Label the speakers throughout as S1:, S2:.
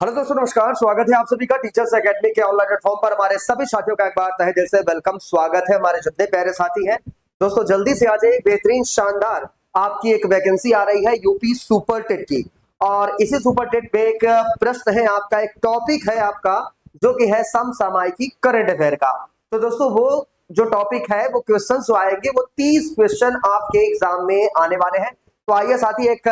S1: Hello दोस्तों, नमस्कार। स्वागत है आप सभी का टीचर्स एकेडमी के ऑनलाइन प्लेटफॉर्म पर। हमारे सभी साथियों का एक बार तहे दिल से वेलकम, स्वागत है। हमारे जितने प्यारे साथी हैं दोस्तों, जल्दी से आ जाइए। बेहतरीन शानदार आपकी एक वैकेंसी आ रही है यूपी सुपर टेट की, और इसी सुपर टेट में एक प्रश्न है आपका, एक टॉपिक है आपका, जो कि है समसामयिकी करंट अफेयर का। तो दोस्तों, वो जो टॉपिक है, वो क्वेश्चन जो आएंगे, वो 30 क्वेश्चन आपके एग्जाम में आने वाले हैं। तो आइए साथी, एक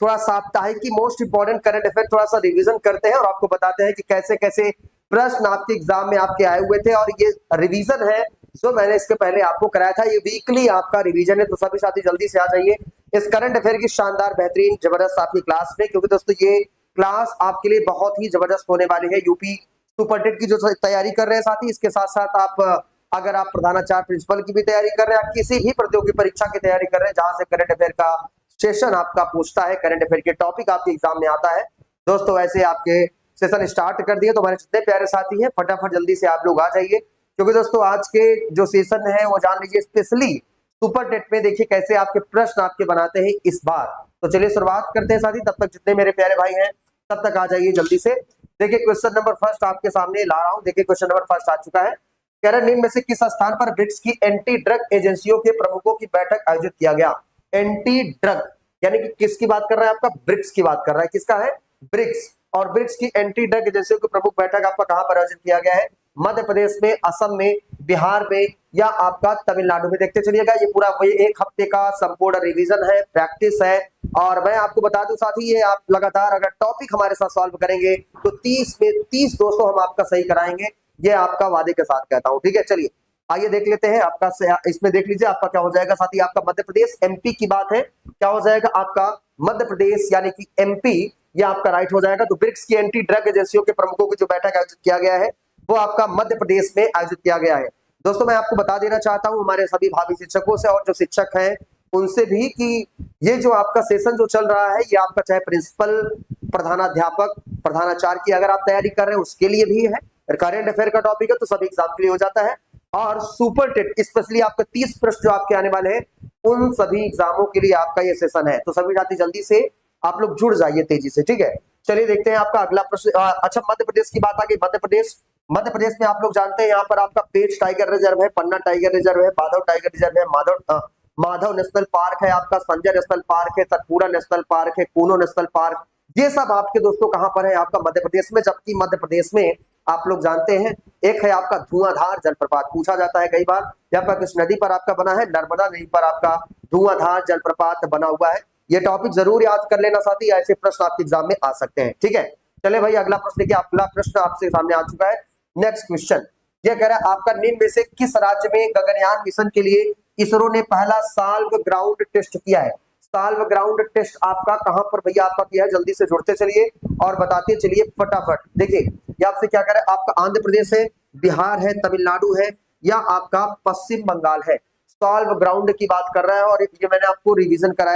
S1: थोड़ा साप्ताहिक की मोस्ट इंपोर्टेंट करंट अफेयर थोड़ा सा रिवीजन करते हैं और आपको बताते हैं कि कैसे कैसे प्रश्न आपके एग्जाम में आपके आए हुए थे। और ये रिवीजन है जो मैंने इसके पहले आपको कराया था, ये वीकली आपका रिवीजन है। तो सभी साथी जल्दी से आ जाइए इस करंट अफेयर की शानदार बेहतरीन जबरदस्त आपकी क्लास में, क्योंकि दोस्तों ये क्लास आपके लिए बहुत ही जबरदस्त होने वाली है। यूपी सुपर टेट की जो तैयारी कर रहे हैं साथी, इसके साथ साथ आप अगर आप प्रधानाचार्य प्रिंसिपल की भी तैयारी कर रहे हैं, किसी भी प्रतियोगी परीक्षा की तैयारी कर रहे हैं जहां से करंट अफेयर का सेशन आपका पूछता है, करंट अफेयर के टॉपिक आपके एग्जाम में आता है दोस्तों, ऐसे आपके सेशन स्टार्ट कर दिए। तो हमारे जितने प्यारे साथी हैं, फटाफट जल्दी से आप लोग आ जाइए, क्योंकि दोस्तों आज के जो सेशन है वो जान लीजिए स्पेशली सुपर टेट में। देखिए कैसे आपके प्रश्न आपके बनाते हैं इस बार। तो चलिए शुरुआत करते हैं साथी। तब तक जितने मेरे प्यारे भाई हैं तब तक आ जाइए जल्दी से। देखिए क्वेश्चन नंबर फर्स्ट आपके सामने ला रहा हूं। देखिए क्वेश्चन नंबर फर्स्ट आ चुका है। कह रहे निम्न में से किस स्थान पर ब्रिक्स की एंटी ड्रग एजेंसियों के प्रमुखों की बैठक आयोजित किया गया? एंटी ड्रग यानी कि किसकी बात कर रहा है? आपका ब्रिक्स की बात कर रहा है। किसका है? ब्रिक्स। और ब्रिक्स की एंटी ड्रग एजेंसियों की प्रमुख बैठक आपका कहां पर आयोजित किया गया है? मध्य प्रदेश में, असम में, बिहार में, या आपका तमिलनाडु में। देखते चलिएगा, ये पूरा वही एक हफ्ते का संपूर्ण रिवीजन है, प्रैक्टिस है। और मैं आपको बता दूं साथी, ये आप लगातार अगर टॉपिक हमारे साथ सॉल्व करेंगे तो 30 में 30 दोस्तों हम आपका सही कराएंगे, ये आपका वादे के साथ कहता हूं। ठीक है, चलिए आइए देख लेते हैं आपका। इसमें देख लीजिए आपका क्या हो जाएगा साथी। आपका मध्य प्रदेश, एमपी की बात है, क्या हो जाएगा आपका? मध्य प्रदेश यानी कि एमपी, ये आपका राइट हो जाएगा। तो ब्रिक्स की एंटी ड्रग एजेंसियों के प्रमुखों की जो बैठक आयोजित किया गया है वो आपका मध्य प्रदेश में आयोजित किया गया है। दोस्तों मैं आपको बता देना चाहता हूं हमारे सभी भावी शिक्षकों से और जो शिक्षक हैं उनसे भी, कि ये जो आपका सेशन जो चल रहा है, ये आपका चाहे प्रिंसिपल, प्रधानाध्यापक, प्रधानाचार्य की अगर आप तैयारी कर रहे हैं उसके लिए भी है। करंट अफेयर का टॉपिक है तो सभी एग्जाम के लिए हो जाता है। और सुपर टेट स्पेशली आपका 30 प्रश्न जो आपके आने वाले हैं उन सभी एग्जामों के लिए आपका ये सेशन है। तो सभी साथी जल्दी से आप लोग जुड़ जाइए तेजी से। ठीक है, चलिए देखते हैं आपका अगला प्रश्न। अच्छा, मध्य प्रदेश की बात आ गई। मध्य प्रदेश में आप लोग जानते हैं यहाँ पर आपका पेंच टाइगर रिजर्व है, पन्ना टाइगर रिजर्व है, माधव टाइगर रिजर्व है, माधव नेशनल पार्क है, आपका संजय नेशनल पार्क है, सतपुड़ा नेशनल पार्क है, कूनो नेशनल पार्क। ये सब आपके दोस्तों कहां पर है? आपका मध्य प्रदेश में। जबकि मध्य प्रदेश में आप लोग जानते हैं एक है आपका धुआंधार जलप्रपात, पूछा जाता है कई बार। यहाँ पर किस नदी पर आपका बना है? नर्मदा नदी पर आपका धुआंधार जलप्रपात बना हुआ है। ये टॉपिक जरूर याद कर लेना साथी, ऐसे प्रश्न आपके एग्जाम में आ सकते हैं। ठीक है, चले भाई अगला प्रश्न देखिए। अगला प्रश्न आपसे सामने आ चुका है। नेक्स्ट क्वेश्चन ये कह रहा है आपका निम्न में से किस राज्य में गगनयान मिशन के लिए इसरो ने पहला साल्व ग्राउंड टेस्ट किया है? साल्व ग्राउंड टेस्ट आपका कहां पर भैया आपका किया है? जल्दी से जुड़ते चलिए और बताते चलिए फटाफट। देखिए ये आपसे क्या कर रहा है? आपका आंध्र प्रदेश है, बिहार है, तमिलनाडु है, या आपका पश्चिम बंगाल है। सॉल्व ग्राउंड की बात कर रहा है। और ये मैंने आपको रिवीजन करा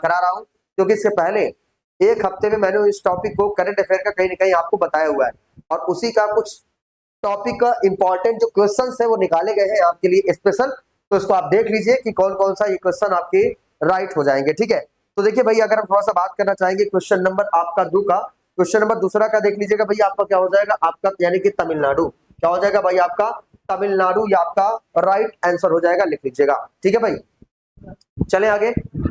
S1: रहा हूं, क्योंकि इससे पहले एक हफ्ते में मैंने इस टॉपिक को करंट अफेयर का कहीं ना कहीं आपको बताया हुआ है, और उसी का कुछ टॉपिक का इंपॉर्टेंट जो क्वेश्चंस है वो निकाले गए हैं आपके लिए स्पेशल। तो इसको आप देख लीजिए कि कौन कौन सा ये क्वेश्चन आपके राइट हो जाएंगे। ठीक है, तो देखिए भाई अगर हम थोड़ा सा बात करना चाहेंगे क्वेश्चन नंबर आपका 2 का, क्वेश्चन नंबर दूसरा का देख लीजिएगा भैया। आपका क्या हो जाएगा? आपका यानी कि तमिलनाडु। क्या हो जाएगा भाई? आपका तमिलनाडु, या आपका राइट आंसर हो जाएगा, लिख लीजिएगा। ठीक है भाई, चले आगे।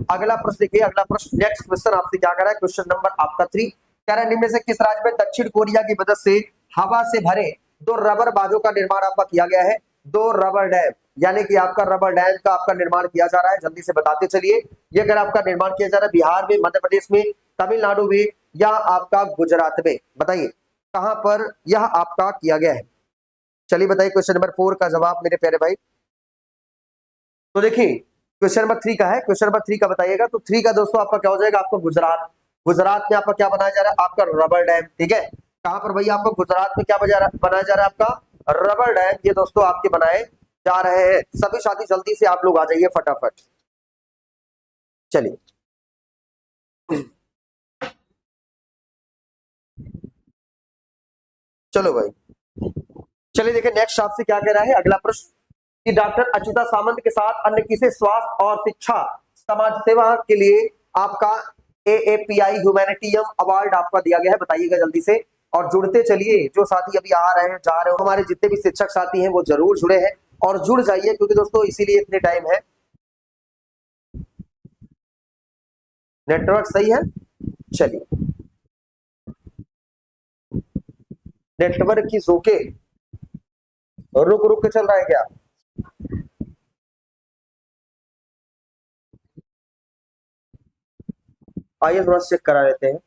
S1: अगला प्रश्न देखिए। अगला प्रश्न नेक्स्ट क्वेश्चन आपसे क्या कर रहा है? क्वेश्चन नंबर आपका 3 कह रहा है निम्न में से किस राज्य में दक्षिण कोरिया की मदद से हवा से भरे 2 रबर बांधों का निर्माण आपका किया गया है? 2 रबर डैम, यानी कि आपका रबर डैम का आपका निर्माण किया जा रहा है। जल्दी से बताते चलिए। ये अगर आपका निर्माण किया जा रहा है बिहार में, मध्य प्रदेश में, तमिलनाडु में, या आपका गुजरात में, बताइए कहां पर यह आपका किया गया है? चलिए बताइए क्वेश्चन नंबर 4 का जवाब मेरे प्यारे भाई। तो देखिए क्वेश्चन नंबर 3 का है। क्वेश्चन नंबर 3 का बताइएगा। तो 3 का दोस्तों आपका क्या हो जाएगा? आपका गुजरात। गुजरात में आपका क्या बनाया जा रहा है? आपका रबर डैम। ठीक है, कहां पर भैया? आपको गुजरात में क्या बनाया जा रहा है? आपका रबर डैम ये दोस्तों आपके बनाए जा रहे हैं। सभी साथी जल्दी से आप लोग आ जाइए फटाफट। चलिए चलो भाई, चलिए देखिए नेक्स्ट आपसे क्या कह रहा है अगला प्रश्न, कि डॉक्टर अच्युता सामंत के साथ अन्य किसे स्वास्थ्य और शिक्षा समाज सेवा के लिए आपका AAPI ह्यूमैनिटियम अवार्ड आपका दिया गया है? बताइएगा जल्दी से। और जुड़ते चलिए। जो साथी अभी आ रहे हैं जा रहे हो, हमारे जितने भी शिक्षक साथी हैं वो जरूर जुड़े हैं और जुड़ जाइए, क्योंकि दोस्तों इसीलिए इतने टाइम है। नेटवर्क सही है, चलिए। नेटवर्क की सोके रुक रुक के चल रहा है क्या? आइए थोड़ा चेक करा लेते हैं।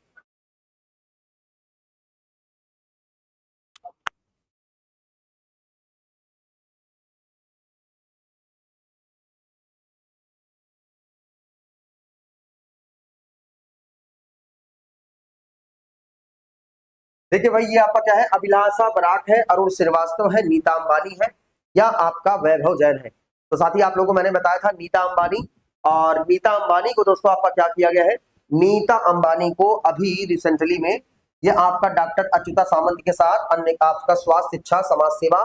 S1: देखिए भाई, ये आपका क्या है, अभिलाषा बराक है, अरुण श्रीवास्तव है, नीता अंबानी है, या आपका वैभव जैन है। तो साथ ही आप लोगों को मैंने बताया था नीता अंबानी, और नीता अंबानी को दोस्तों आपका क्या किया गया है, नीता अंबानी को अभी रिसेंटली में ये आपका डॉक्टर अच्युता सामंत के साथ अन्य आपका स्वास्थ्य शिक्षा समाज सेवा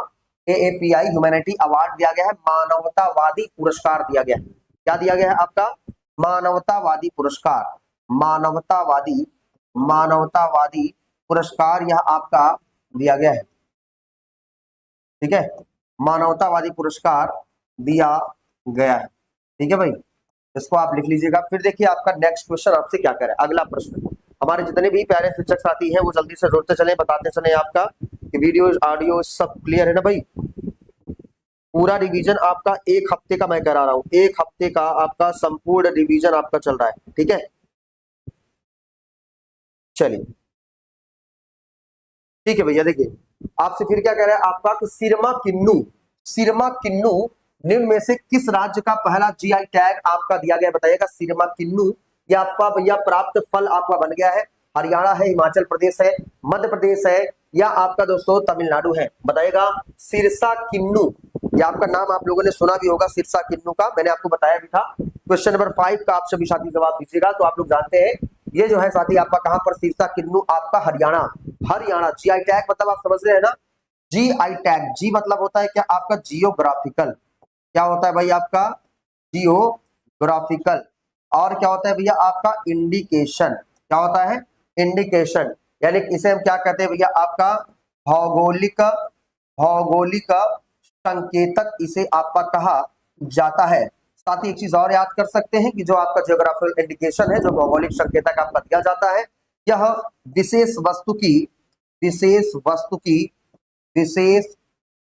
S1: AAPI ह्यूमैनिटी अवार्ड दिया गया है, मानवतावादी पुरस्कार दिया गया है। क्या दिया गया है आपका? मानवतावादी पुरस्कार, मानवतावादी मानवतावादी पुरस्कार यह आपका दिया गया है। ठीक है, मानवतावादी पुरस्कार दिया गया है। ठीक है भाई, इसको आप लिख लीजिएगा। फिर देखिए आपका नेक्स्ट क्वेश्चन आपसे क्या करे, अगला प्रश्न। हमारे जितने भी प्यारे शिक्षक साथी हैं वो जल्दी से जुड़ते चले, बताते चले आपका कि वीडियो ऑडियो सब क्लियर है ना भाई। पूरा रिवीजन आपका एक हफ्ते का मैं करा रहा हूं, एक हफ्ते का आपका संपूर्ण रिवीजन आपका चल रहा है। ठीक है, चलिए ठीक है भैया। देखिए आपसे फिर क्या कह रहा है आपका कि सिरमा किन्नू निम्न में से किस राज्य का पहला GI टैग आपका दिया गया, बताइएगा। सिरमा किन्नू ये आपका भैया प्राप्त फल आपका बन गया है। हरियाणा है, हिमाचल प्रदेश है, मध्य प्रदेश है, या आपका दोस्तों तमिलनाडु है, बताइएगा। सिरसा किन्नू, ये आपका नाम आप लोगों ने सुना भी होगा सिरसा किन्नू का, मैंने आपको बताया भी था। क्वेश्चन नंबर 5 का आप सभी साथी जवाब दीजिएगा। तो आप लोग जानते हैं ये जो है साथी आपका कहां पर, सिरसा किन्नू आपका हरियाणा। हरियाणा GI टैग मतलब आप समझ रहे हैं ना, GI टैग, जी मतलब होता है क्या आपका जियोग्राफिकल, क्या होता है भाई आपका जियोग्राफिकल, और क्या होता है भैया आपका इंडिकेशन, क्या होता है इंडिकेशन, यानी इसे हम क्या कहते हैं भैया आपका भौगोलिक भौगोलिक संकेतक इसे आपका कहा जाता है। साथ ही एक चीज और याद कर सकते हैं कि जो आपका जियोग्राफिकल इंडिकेशन है, जो भौगोलिक संकेतक आपका दिया जाता है, यह विशेष वस्तु की विशेष वस्तु की विशेष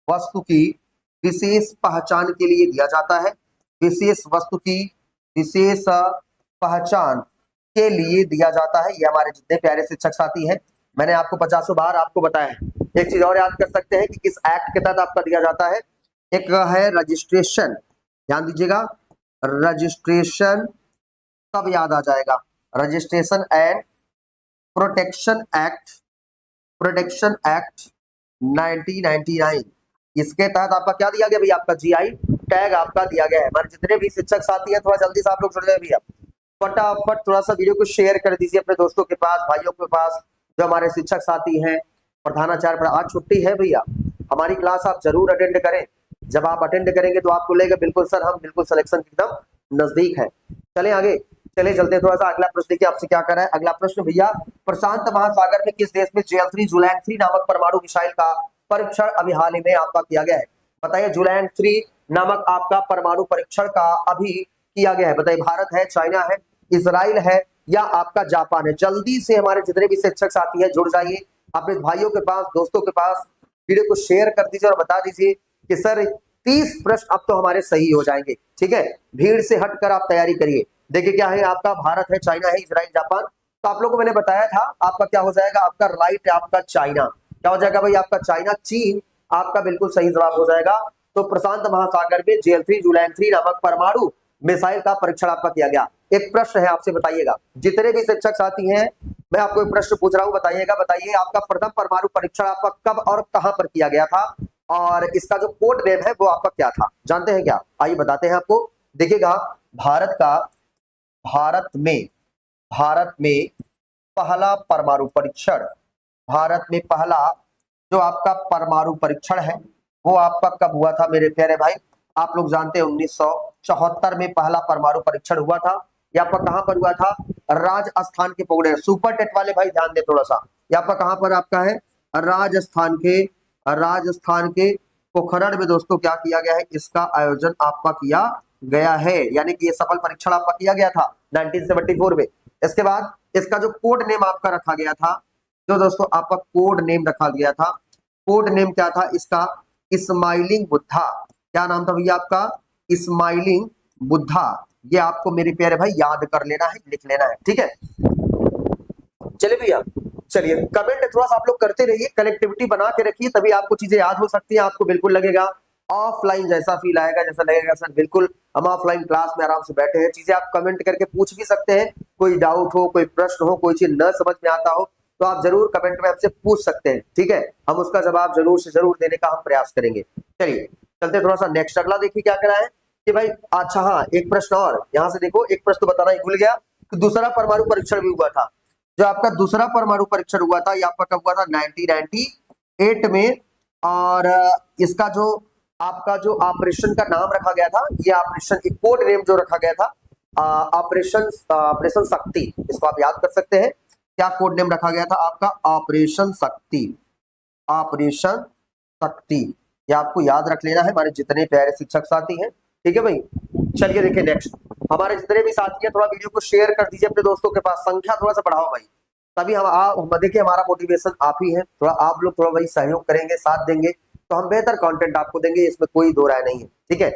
S1: वस्तु की विशेष पहचान के लिए दिया जाता है। विशेष वस्तु की विशेष पहचान के लिए दिया जाता है। ये हमारे जितने प्यारे शिक्षक साथी हैं, मैंने आपको 50 बार आपको बताया है। एक चीज और याद कर सकते हैं कि किस एक्ट के तहत आपका दिया जाता है। एक है रजिस्ट्रेशन, ध्यान दीजिएगा, रजिस्ट्रेशन तब याद आ जाएगा, रजिस्ट्रेशन एंड प्रोटेक्शन एक्ट 1999, इसके तहत आपका क्या दिया गया भैया, आपका GI टैग आपका दिया गया है। हमारे जितने भी शिक्षक साथी हैं थोड़ा जल्दी से आप लोग जुड़ जाए भैया, फटाफट थोड़ा सा वीडियो को शेयर कर दीजिए अपने दोस्तों के पास, भाइयों के पास, जो हमारे शिक्षक साथी हैं। प्रधानाचार्य पर आज छुट्टी है भैया, हमारी क्लास आप जरूर अटेंड करें। जब आप अटेंड करेंगे तो आपको लगेगा बिल्कुल सर हम बिल्कुल सिलेक्शन एकदम नजदीक है। चले आगे, चले चलते थोड़ा सा। अगला प्रश्न देखिए आपसे क्या कर रहा है। अगला प्रश्न भैया, प्रशांत महासागर में किस देश में JL3 जुलैंग 3 नामक परमाणु मिसाइल का परीक्षण अभी हाल ही में आपका किया गया है, बताइए। जुलैंग 3 नामक आपका परमाणु परीक्षण का अभी किया गया है, बताइए। भारत है, चाइना है, इजराइल है, या आपका जापान है। जल्दी से हमारे जितने भी शिक्षक साथी हैं जुड़ जाइए, अपने भाइयों के पास, दोस्तों के पास वीडियो को शेयर कर दीजिए और बता दीजिए कि सर 30 प्रश्न अब तो हमारे सही हो जाएंगे। ठीक है, भीड़ से हटकर आप तैयारी करिए। देखिए क्या है आपका, भारत है, चाइना है, इजराइल, जापान। तो आप लोगों को मैंने बताया था आपका क्या हो जाएगा, आपका राइट है आपका चाइना। क्या हो जाएगा भाई आपका चाइना, चीन आपका बिल्कुल सही जवाब हो जाएगा। तो प्रशांत महासागर में JL3 जुलैंग 3 नामक परमाणु मिसाइल का परीक्षण आपका किया गया। एक प्रश्न है आपसे, बताइएगा। जितने भी शिक्षक साथी हैं मैं आपको एक प्रश्न पूछ रहा हूं, बताइएगा। बताइए आपका प्रथम परमाणु परीक्षण आपका कब और कहां पर किया गया था, और इसका जो कोड नेम है वो आपका क्या था, जानते हैं क्या? आइए बताते हैं आपको। देखिएगा, भारत में पहला परमाणु परीक्षण, भारत में पहला जो आपका परमाणु परीक्षण है वो आपका कब हुआ था मेरे प्यारे भाई? आप लोग जानते हैं 1974 में पहला परमाणु परीक्षण हुआ था। ये आपका कहां पर हुआ था? राजस्थान के पोखरण। सुपर टेट वाले भाई ध्यान दे थोड़ा सा, ये आपका कहां पर आपका है, राजस्थान के पोखरण में दोस्तों क्या किया गया है, इसका आयोजन आपका किया गया है, यानी कि ये सफल परीक्षण आपका किया गया था 1974 में। इसके बाद इसका जो कोड नेम आपका रखा गया था, जो दोस्तों आपका कोड नेम रखा गया था, कोड नेम क्या था इसका, स्माइलिंग बुद्धा। क्या नाम था भैया आपका, स्माइलिंग बुद्धा। ये आपको मेरे प्यारे भाई याद कर लेना है, लिख लेना है, ठीक है। चलिए भैया, चलिए कमेंट थोड़ा सा आप लोग करते रहिए, कनेक्टिविटी बना के रखिए, तभी आपको चीजें याद हो सकती है। आपको बिल्कुल लगेगा ऑफलाइन जैसा फील आएगा, जैसा लगेगा सर बिल्कुल हम ऑफलाइन क्लास में आराम से बैठे हैं। चीजें आप कमेंट करके पूछ भी सकते हैं, कोई डाउट हो, कोई प्रश्न हो, कोई चीज न समझ में आता हो तो आप जरूर कमेंट में हमसे पूछ सकते हैं, ठीक है। हम उसका जवाब जरूर से जरूर देने का हम प्रयास करेंगे। चलिए चलते थोड़ा सा नेक्स्ट, अगला देखिए क्या करा है कि भाई, अच्छा हाँ एक प्रश्न और यहाँ से देखो, एक प्रश्न तो बताना ही भूल गया कि दूसरा परमाणु परीक्षण भी हुआ था। जो आपका दूसरा परमाणु परीक्षण हुआ था ये आपका कब हुआ था, 1998 में। और इसका जो आपका जो ऑपरेशन का नाम रखा गया था, ये ऑपरेशन एक कोड नेम जो रखा गया था, ऑपरेशन शक्ति, इसको आप याद कर सकते हैं। क्या कोड नेम रखा गया था आपका, ऑपरेशन शक्ति, ऑपरेशन शक्ति। ये आपको याद रख लेना है हमारे जितने प्यारे शिक्षक साथी हैं, ठीक है भाई। चलिए देखिए नेक्स्ट, हमारे जितने भी साथी हैं थोड़ा वीडियो को शेयर कर दीजिए अपने दोस्तों के पास, संख्या थोड़ा सा बढ़ाओ भाई, तभी हम देखिए हमारा मोटिवेशन आप ही है, थोड़ा आप लोग थोड़ा भाई सहयोग करेंगे, साथ देंगे तो हम बेहतर कंटेंट आपको देंगे, इसमें कोई दो राय नहीं है, ठीक है।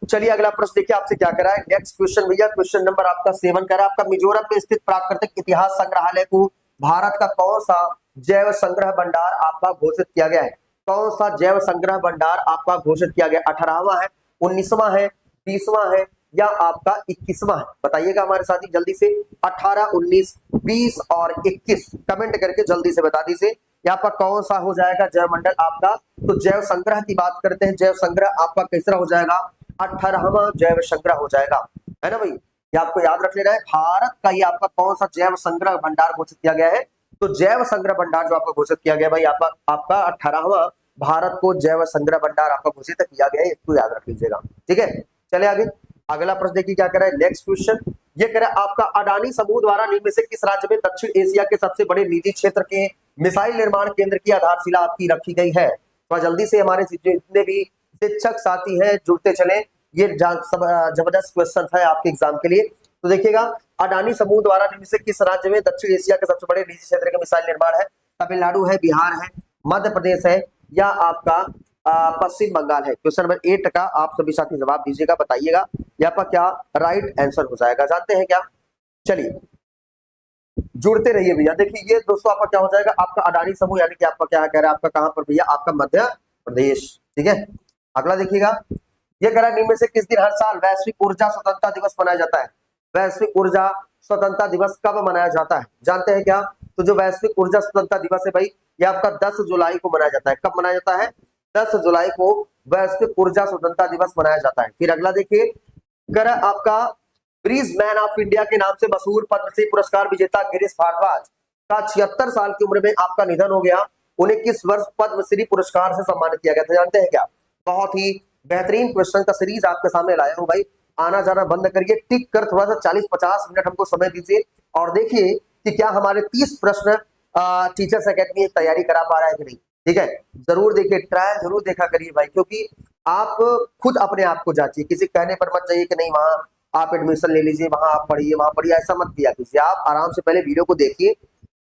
S1: चलिए अगला प्रश्न देखिए आपसे क्या करा है, नेक्स्ट क्वेश्चन भैया, क्वेश्चन नंबर आपका 7 करा है, आपका मिजोरम में स्थित प्राकृतिक इतिहास संग्रहालय को भारत का कौन सा जैव संग्रह भंडार आपका घोषित किया गया है। कौन सा जैव संग्रह भंडार आपका घोषित किया गया, 18वां है, 19वां है, 20वां है या आपका 21वां है, बताइएगा हमारे साथी जल्दी से। 18, 19, 20 और 21 कमेंट करके जल्दी से बता दीजिए यहाँ पर कौन सा हो जाएगा जैव मंडल आपका। तो जैव संग्रह की बात करते हैं, जैव संग्रह आपका कैसा हो जाएगा, 18वां जैव संग्रह हो जाएगा, है ना भाई। ये आपको याद रख लेना है, भारत का ये आपका कौन सा जैव संग्रह भंडार घोषित किया गया है। तो जैव संग्रह भंडार जो आपका घोषित किया गया भाई आपका 18वां भारत को जैव संग्रह भंडार आपका घोषित किया गया है, इसको याद रख लीजिएगा, ठीक है। चले आगे, अगला प्रश्न देखिए क्या कह रहा है, नेक्स्ट क्वेश्चन ये कह रहा है आपका अडानी समूह द्वारा निम्न में से किस राज्य में दक्षिण एशिया के सबसे बड़े निजी क्षेत्र के मिसाइल निर्माण केंद्र की आधारशिला आपकी रखी गई है। तो जल्दी से हमारे जितने भी शिक्षक साथी हैं जुड़ते चले, ये जबरदस्त क्वेश्चन है आपके एग्जाम के लिए। तो देखिएगा, अडानी समूह द्वारा निम्न से किस राज्य में दक्षिण एशिया के सबसे बड़े निजी क्षेत्र का मिसाइल निर्माण है। तमिलनाडु है, बिहार है, मध्य प्रदेश है या आपका पश्चिम बंगाल है। क्वेश्चन नंबर 8 का आप सभी साथी जवाब दीजिएगा, बताइएगा यहाँ पर क्या राइट आंसर हो जाएगा, जानते हैं क्या। चलिए जुड़ते रहिए भैया। देखिए ये दोस्तों आपका क्या हो जाएगा, आपका अडानी समूह यानी कि आपका क्या कह रहा है, आपका कहां पर भैया, आपका मध्य प्रदेश, ठीक है। अगला देखिएगा, ये कह रहा है निम्न में से किस दिन हर साल वैश्विक ऊर्जा स्वतंत्रता दिवस मनाया जाता है। वैश्विक ऊर्जा स्वतंत्रता दिवस कब मनाया जाता है, जानते हैं क्या। तो जो वैश्विक ऊर्जा स्वतंत्रता दिवस है भाई, ये आपका 10 जुलाई को मनाया जाता है। कब मनाया जाता है, 10 जुलाई को वैश्विक ऊर्जा स्वतंत्रता दिवस मनाया जाता है। फिर अगला देखिए, कर आपका ब्रिज मैन ऑफ इंडिया के नाम से मशहूर पद्मश्री पुरस्कार विजेता गिरीश भारद्वाज का 76 साल की उम्र में आपका निधन हो गया। उन्हें किस वर्ष पद्मश्री पुरस्कार से सम्मानित किया गया था, जानते हैं क्या। बहुत ही बेहतरीन क्वेश्चन का सीरीज आपके सामने लाया हूं भाई, आना जाना बंद करिए, टिक कर थोड़ा सा 40-50 मिनट हमको समय दीजिए और देखिए कि क्या हमारे 30 प्रश्न टीचर्स अकेडमी तैयारी करा पा रहा है कि नहीं, ठीक है। जरूर देखिए, ट्रायल जरूर देखा करिए भाई, क्योंकि आप खुद अपने आप को जांचिए, किसी कहने पर मत जाइए कि नहीं वहां आप एडमिशन ले लीजिए, वहां आप पढ़िए, वहां पढ़िए, ऐसा मत किया कीजिए। आप आराम से पहले वीडियो को देखिए,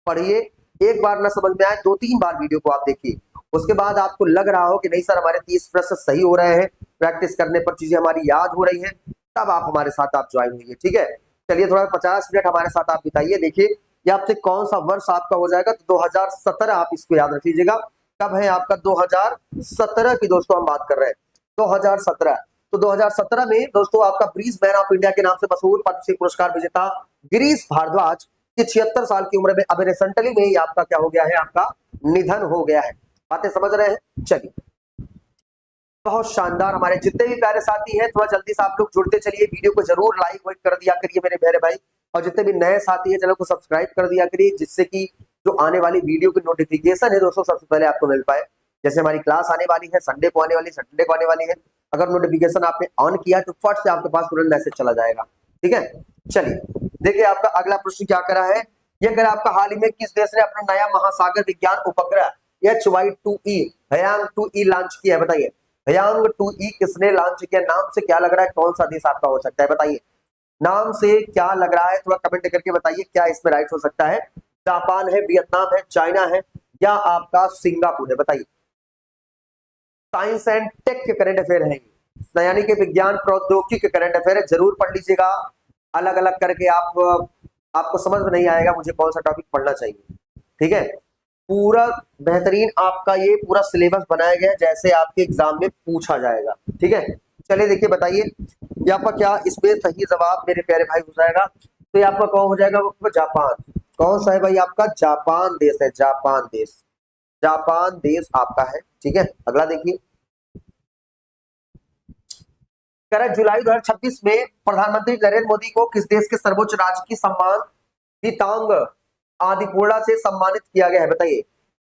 S1: पढ़िए, एक बार ना समझ में आए 2-3 बार वीडियो को आप देखिए, उसके बाद आपको लग रहा हो कि नहीं सर हमारे 30 प्रश्न सही हो रहे हैं, प्रैक्टिस करने पर चीजें हमारी याद हो रही हैं, तब आप हमारे साथ आप ज्वाइन होइए, ठीक है। चलिए थोड़ा 50 मिनट हमारे साथ आप बिताइए। देखिए ये आपसे कौन सा वर्ष आपका हो जाएगा, तो 2017 आप इसको याद रख लीजिएगा। कब है आपका 2017 की दोस्तों हम बात कर रहे हैं, 2017। तो 2017 में दोस्तों आपका ब्रिज मैन ऑफ इंडिया के नाम से मशहूर पद्मश्री पुरस्कार विजेता गिरीश भारद्वाज की 76 साल की उम्र में अब रिसेंटली में ही आपका क्या हो गया है, आपका निधन हो गया है। बातें समझ रहे हैं। चलिए बहुत शानदार, हमारे जितने भी प्यारे साथी हैं थोड़ा जल्दी से आप लोग जुड़ते चलिए, वीडियो को जरूर लाइक वाइक कर दिया करिए मेरे प्यारे भाई, और जितने भी नए साथी हैं चैनल को सब्सक्राइब कर दिया करिए, जिससे कि जो आने वाली वीडियो की नोटिफिकेशन है दोस्तों सबसे पहले आपको मिल पाए। जैसे हमारी क्लास आने वाली है, संडे को आने वाली, सैटरडे को आने वाली है, अगर नोटिफिकेशन आपने ऑन किया तो फट से आपके पास तुरंत मैसेज चला जाएगा, ठीक है। चलिए देखिए आपका अगला प्रश्न क्या करा है ये अगर आपका हाल ही में किस देश ने अपना नया महासागर विज्ञान उपग्रह HY-2E हयांग 2E लॉन्च किया है, बताइए। हयांग 2E किसने लॉन्च किया? नाम से क्या लग रहा है कौन सा देश आपका हो सकता है, बताइए। नाम से क्या लग रहा है, थोड़ा कमेंट करके बताइए क्या इसमें राइट हो सकता है। जापान है, वियतनाम है, चाइना है, या आपका सिंगापुर है, बताइए। साइंस एंड टेक के करंट अफेयर है, यानी कि विज्ञान प्रौद्योगिकी के करंट अफेयर है, जरूर पढ़ लीजिएगा अलग अलग करके। आपको समझ में नहीं आएगा मुझे कौन सा टॉपिक पढ़ना चाहिए, ठीक है। पूरा बेहतरीन आपका ये पूरा सिलेबस बनाया गया है जैसे आपके एग्जाम में पूछा जाएगा, ठीक है। चलिए देखिए, बताइए ये आपका क्या इसमें सही जवाब मेरे प्यारे भाई हो जाएगा। तो ये आपका कौन हो जाएगा? जापान। कौन सा है भाई? आपका जापान देश है, जापान देश। जापान देश आपका है, ठीक है। अगला देखिए, कह रहा है जुलाई 2026 में प्रधानमंत्री नरेंद्र मोदी को किस देश के सर्वोच्च राजकीय सम्मान दितांग आदिपूर्णा से सम्मानित किया गया है, बताइए।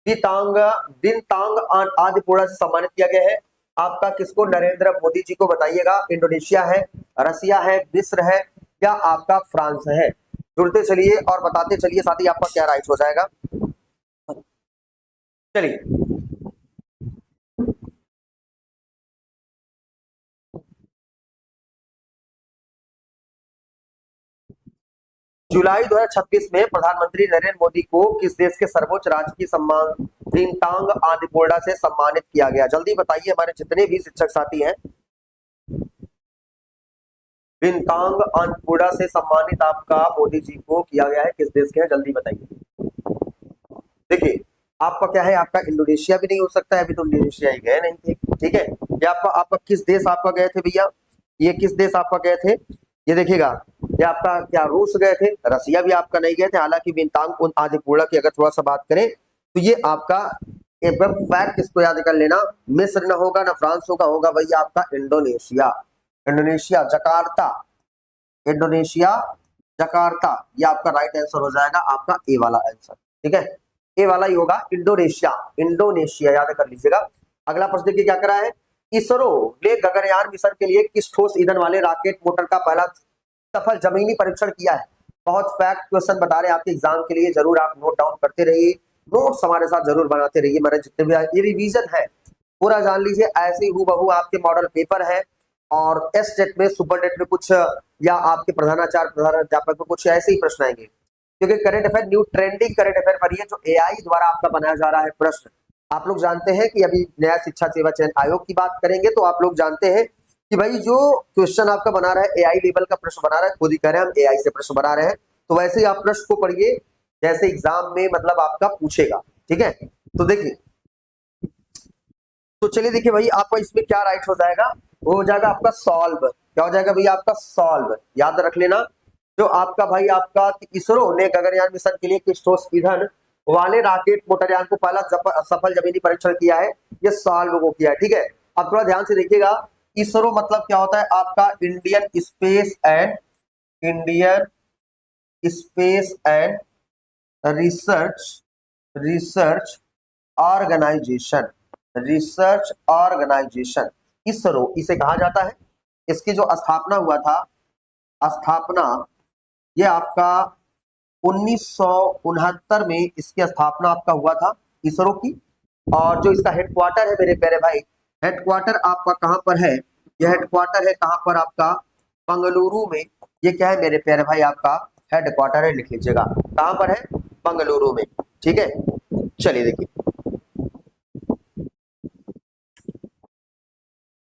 S1: दितांग दिनतांग आदिपूर्णा से सम्मानित किया गया है आपका किसको? नरेंद्र मोदी जी को, बताइएगा। इंडोनेशिया है, रसिया है, मिस्र है, या आपका फ्रांस है? जुड़ते चलिए और बताते चलिए साथ ही आपका क्या राइट हो जाएगा। चलिए जुलाई 2026 में प्रधानमंत्री नरेंद्र मोदी को किस देश के सर्वोच्च राजकीय सम्मान दिनतांग आदिपूर्णा से सम्मानित किया गया? जल्दी बताइए हमारे जितने भी शिक्षक साथी हैं। दिनतांग आदिपूर्णा से सम्मानित आपका मोदी जी को किया गया है, किस देश के हैं? जल्दी बताइए। देखिए आपका क्या है, आपका इंडोनेशिया भी नहीं हो सकता है, अभी तो इंडोनेशिया ही गए नहीं थे, ठीक है। ये आपका आपका किस देश आपका गए थे भैया? ये किस देश आपका गए थे? ये देखिएगा, ये आपका क्या रूस गए थे, रसिया भी आपका नहीं गए थे। हालांकि बिनतांग उन आदिपूर्णा की अगर थोड़ा सा बात करें तो ये आपका एकदम फैक्ट, इसको याद कर लेना। मिस्र ना होगा ना फ्रांस होगा, होगा भैया आपका Indonesia. Indonesia Jakarta, Indonesia Jakarta, ये आपका राइट आंसर हो जाएगा, आपका ए वाला आंसर, ठीक है। ए वाला ही होगा, इंडोनेशिया। इंडोनेशिया याद कर लीजिएगा। अगला प्रश्न देखिए क्या करा है। इसरो ने गगनयान मिशन के लिए किस ठोस ईंधन वाले रॉकेट मोटर का पहला सफल जमीनी परीक्षण किया है? बहुत फैक्ट क्वेश्चन बता रहे हैं आपके एग्जाम के लिए, जरूर आप नोट डाउन करते रहिए, नोट्स हमारे साथ जरूर बनाते रहिए। मेरे जितने भी ये रिवीजन है पूरा जान लीजिए, ऐसे ही हूबहू आपके मॉडल पेपर है और एस टेट में, सुपर टेट में कुछ, या आपके प्रधानाचार्य प्रधानाध्यापक में कुछ ऐसे ही प्रश्न आएंगे, क्योंकि current affair new trending current affair पर ही है जो एआई द्वारा आपका बनाया जा रहा है प्रश्न। आप लोग जानते हैं कि अभी नया शिक्षा सेवा चयन आयोग की बात करेंगे तो आप लोग जानते हैं कि भाई जो क्वेश्चन आपका बना रहा है एआई लेवल का प्रश्न बना रहा है, खुद ही कह रहे हैं हम एआई से प्रश्न बना रहे हैं, तो वैसे ही आप प्रश्न को पढ़िए जैसे एग्जाम में मतलब आपका पूछेगा, ठीक है। तो देखिए, तो चलिए देखिए भाई आपका इसमें क्या राइट हो जाएगा, वो हो जाएगा आपका सॉल्व। क्या हो जाएगा भैया? आपका सॉल्व, याद रख लेना। जो आपका भाई आपका इसरो ने गगनयान मिशन के लिए किस ठोस ईंधन वाले रॉकेट मोटरयान को पहला सफल जमीनी परीक्षण किया है? ये सॉल्व को किया है, ठीक है। अब थोड़ा ध्यान से देखिएगा, इसरो मतलब क्या होता है? आपका Indian space and research research organisation, research organisation, ISRO इसे कहा जाता है। इसकी जो स्थापना हुआ था, स्थापना ये आपका 1969 में इसकी स्थापना आपका हुआ था इसरो की। और जो इसका हेडक्वार्टर है मेरे प्यारे भाई, हेडक्वार्टर आपका कहां पर है? ये हेडक्वार्टर है कहां पर आपका? बंगलुरु में। ये क्या है मेरे प्यारे भाई? आपका हेडक्वार्टर है, लिख लीजिएगा कहां पर है? बंगलुरु में, ठीक है। चलिए देखिए,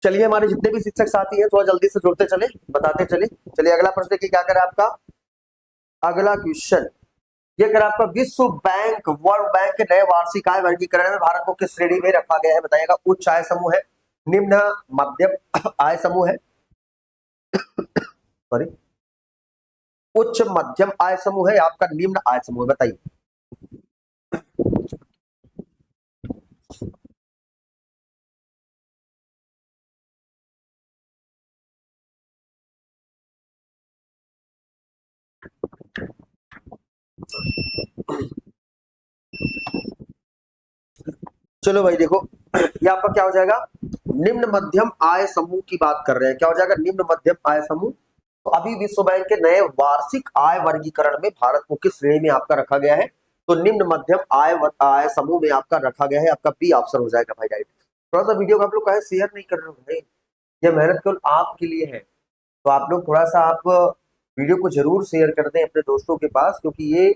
S1: चलिए हमारे जितने भी शिक्षक साथी हैं थोड़ा जल्दी से जुड़ते चले, बताते चले। चलिए अगला प्रश्न देखिए क्या करें आपका। अगला क्वेश्चन ये कर आपका, विश्व बैंक वर्ल्ड बैंक के नए वार्षिक आय वर्गीकरण में भारत को किस श्रेणी में रखा गया है? बताइएगा। उच्च आय समूह है, निम्न मध्यम आय समूह है, सॉरी, उच्च मध्यम आय समूह है, आपका निम्न आय समूह है, बताइए। चलो भाई देखो, ये आपका क्या हो जाएगा? निम्न मध्यम आय समूह की बात कर रहे हैं, क्या हो जाएगा? निम्न मध्यम आय समूह। तो अभी विश्व बैंक के नए वार्षिक आय वर्गीकरण में भारत को किस श्रेणी में आपका रखा गया है? तो निम्न मध्यम आय समूह में आपका रखा गया है। आपका बी ऑप्शन हो जाएगा भाई राइट। थोड़ा सा वीडियो को आप लोग काहे शेयर नहीं कर रहे हो भाई? ये मेहनत केवल आपके लिए है, तो आप लोग थोड़ा सा आप वीडियो को जरूर शेयर कर दें अपने दोस्तों के पास, क्योंकि ये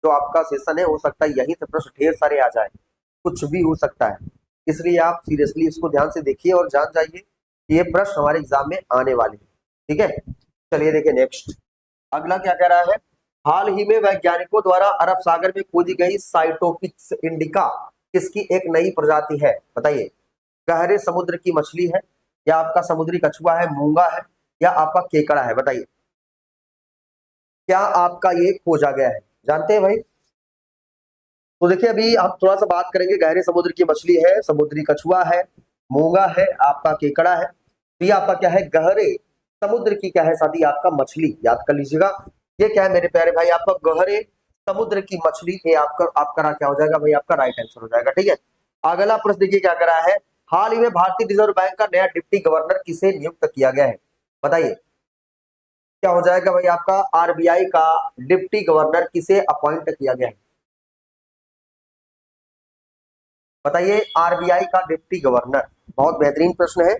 S1: जो आपका सेशन है हो सकता है यहीं से प्रश्न ढेर सारे आ जाए, कुछ भी हो सकता है। इसलिए आप सीरियसली इसको ध्यान से देखिए और जान जाइए कि ये प्रश्न हमारे एग्जाम में आने वाले हैं। ठीक है, चलिए देखिए नेक्स्ट अगला क्या कह रहा है। हाल ही में वैज्ञानिकों द्वारा अरब सागर में खोजी गई साइटोपिक्स इंडिका किसकी एक नई प्रजाति है? बताइए। गहरे समुद्र की मछली है, या आपका समुद्री कछुआ है, मूंगा है, या आपका केकड़ा है? बताइए क्या आपका ये खोजा गया है? जानते हैं भाई? तो देखिए अभी आप थोड़ा सा बात करेंगे। गहरे समुद्र की मछली है, समुद्री कछुआ है, मूंगा है, आपका केकड़ा है। तो ये आपका क्या है? गहरे समुद्र की क्या है साथी? आपका मछली। याद कर लीजिएगा ये क्या है मेरे प्यारे भाई? आपका गहरे समुद्र की मछली। ये आपका क्या हो जाएगा भाई? आपका राइट आंसर हो जाएगा। ठीक है, अगला प्रश्न देखिए क्या करा है। हाल ही में भारतीय रिजर्व बैंक का नया डिप्टी गवर्नर किसे नियुक्त किया गया है? बताइए क्या हो जाएगा भाई? आपका आरबीआई का डिप्टी गवर्नर किसे अपॉइंट किया गया है? बताइए आरबीआई का डिप्टी गवर्नर। बहुत बेहतरीन प्रश्न है।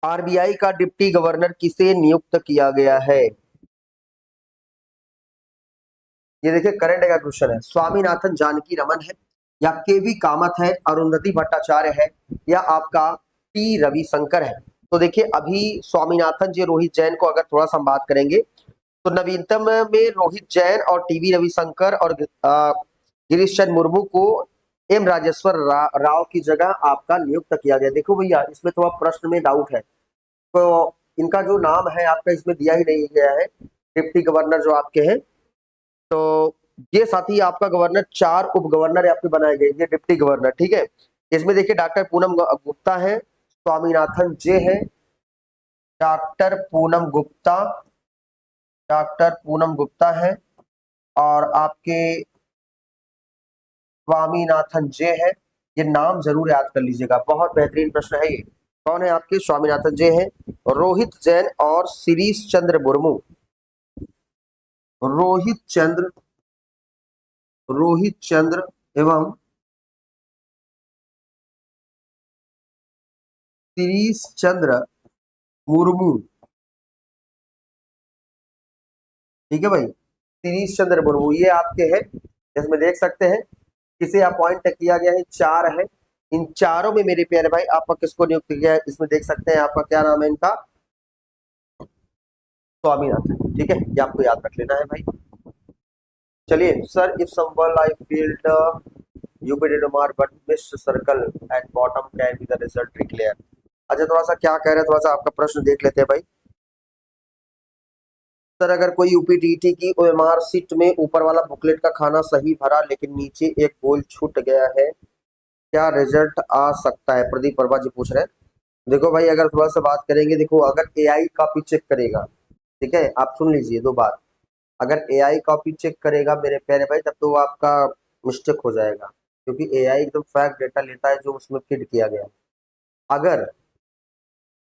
S1: आरबीआई का डिप्टी गवर्नर किसे नियुक्त किया गया है? ये देखिए करंट का क्वेश्चन है। स्वामीनाथन जानकी रमन है, या केवी कामत है, अरुंधति भट्टाचार्य है, या आपका टी रविशंकर है? तो देखिए अभी स्वामीनाथन जी रोहित जैन को अगर थोड़ा सा हम बात करेंगे तो नवीनतम में रोहित जैन और टीवी रविशंकर और गिरीश चंद्र मुर्मू को एम राजेश्वर राव की जगह आपका नियुक्त किया गया। देखो भैया इसमें थोड़ा प्रश्न में डाउट है, तो इनका जो नाम है आपका इसमें दिया ही नहीं गया है डिप्टी गवर्नर जो आपके हैं। तो ये साथी आपका गवर्नर, 4 उप गवर्नर आपके बनाए गए ये डिप्टी गवर्नर। ठीक है, इसमें देखिए डॉक्टर पूनम गुप्ता है, स्वामीनाथन जे है, डॉक्टर पूनम गुप्ता, डॉक्टर पूनम गुप्ता है, और आपके स्वामीनाथन जे है। ये नाम जरूर याद कर लीजिएगा, बहुत बेहतरीन प्रश्न है ये। कौन है आपके? स्वामीनाथन जे है, रोहित जैन और शिरीष चंद्र मुर्मू। रोहित चंद्र, रोहित चंद्र एवं शिरीष चंद्र मुर्मू। ठीक है भाई, शिरीष चंद्र मुर्मू ये आपके हैं। इसमें देख सकते हैं किसे अपॉइंट किया गया है, 4 है। इन चारों में मेरे प्यारे भाई आपका किसको नियुक्त किया है? इसमें देख सकते हैं आपका क्या नाम है इनका? स्वामीनाथन। ठीक है, ये आपको याद रख लेना है भाई। चलिए sir, if someone I field you did mark but missed circle at bottom can be the result declare। अच्छा थोड़ा सा क्या कह रहे हैं, थोड़ा सा आपका प्रश्न देख लेते हैं भाई। सर अगर कोई यूपीटीटी की ओएमआर सीट में ऊपर वाला बुकलेट का खाना सही भरा लेकिन नीचे एक गोल छूट गया है, क्या रिजल्ट आ सकता है? प्रदीप वर्मा जी पूछ रहे हैं। देखो भाई अगर थोड़ा सा बात करेंगे, देखो अगर एआई कॉपी चेक करेगा, ठीक है आप सुन लीजिए दो बात। अगर एआई कॉपी चेक करेगा मेरे प्यारे भाई तब तो वो आपका मिस्टेक हो जाएगा, क्योंकि एआई एकदम फैक्ट डेटा लेता है जो उसमें फीड किया गया है। अगर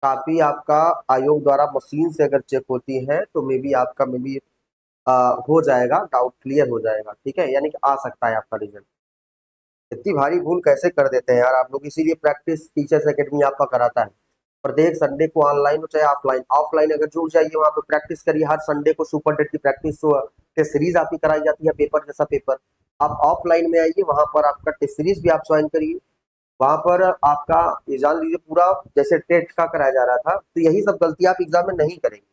S1: कॉपी आपका आयोग द्वारा मशीन से अगर चेक होती है तो मे बी हो जाएगा, डाउट क्लियर हो जाएगा। ठीक है, यानी कि आ सकता है आपका रिजल्ट। इतनी भारी भूल कैसे कर देते हैं यार आप लोग? इसीलिए प्रैक्टिस टीचर्स एकेडमी आपका कराता है। प्रत्येक संडे को ऑनलाइन हो चाहे ऑफलाइन, ऑफलाइन अगर जुड़ जाइए वहां पे प्रैक्टिस करिए। हर संडे को सुपर डेट की प्रैक्टिस टेस्ट सीरीज आपकी कराई जाती है, पेपर जैसा पेपर। आप ऑफलाइन में आइए, वहां पर आपका टेस्ट सीरीज भी आप ज्वाइन करिए। वहां पर आपका ये जान लीजिए पूरा जैसे टेस्ट का कराया जा रहा था, तो यही सब गलती आप एग्जाम में नहीं करेंगे।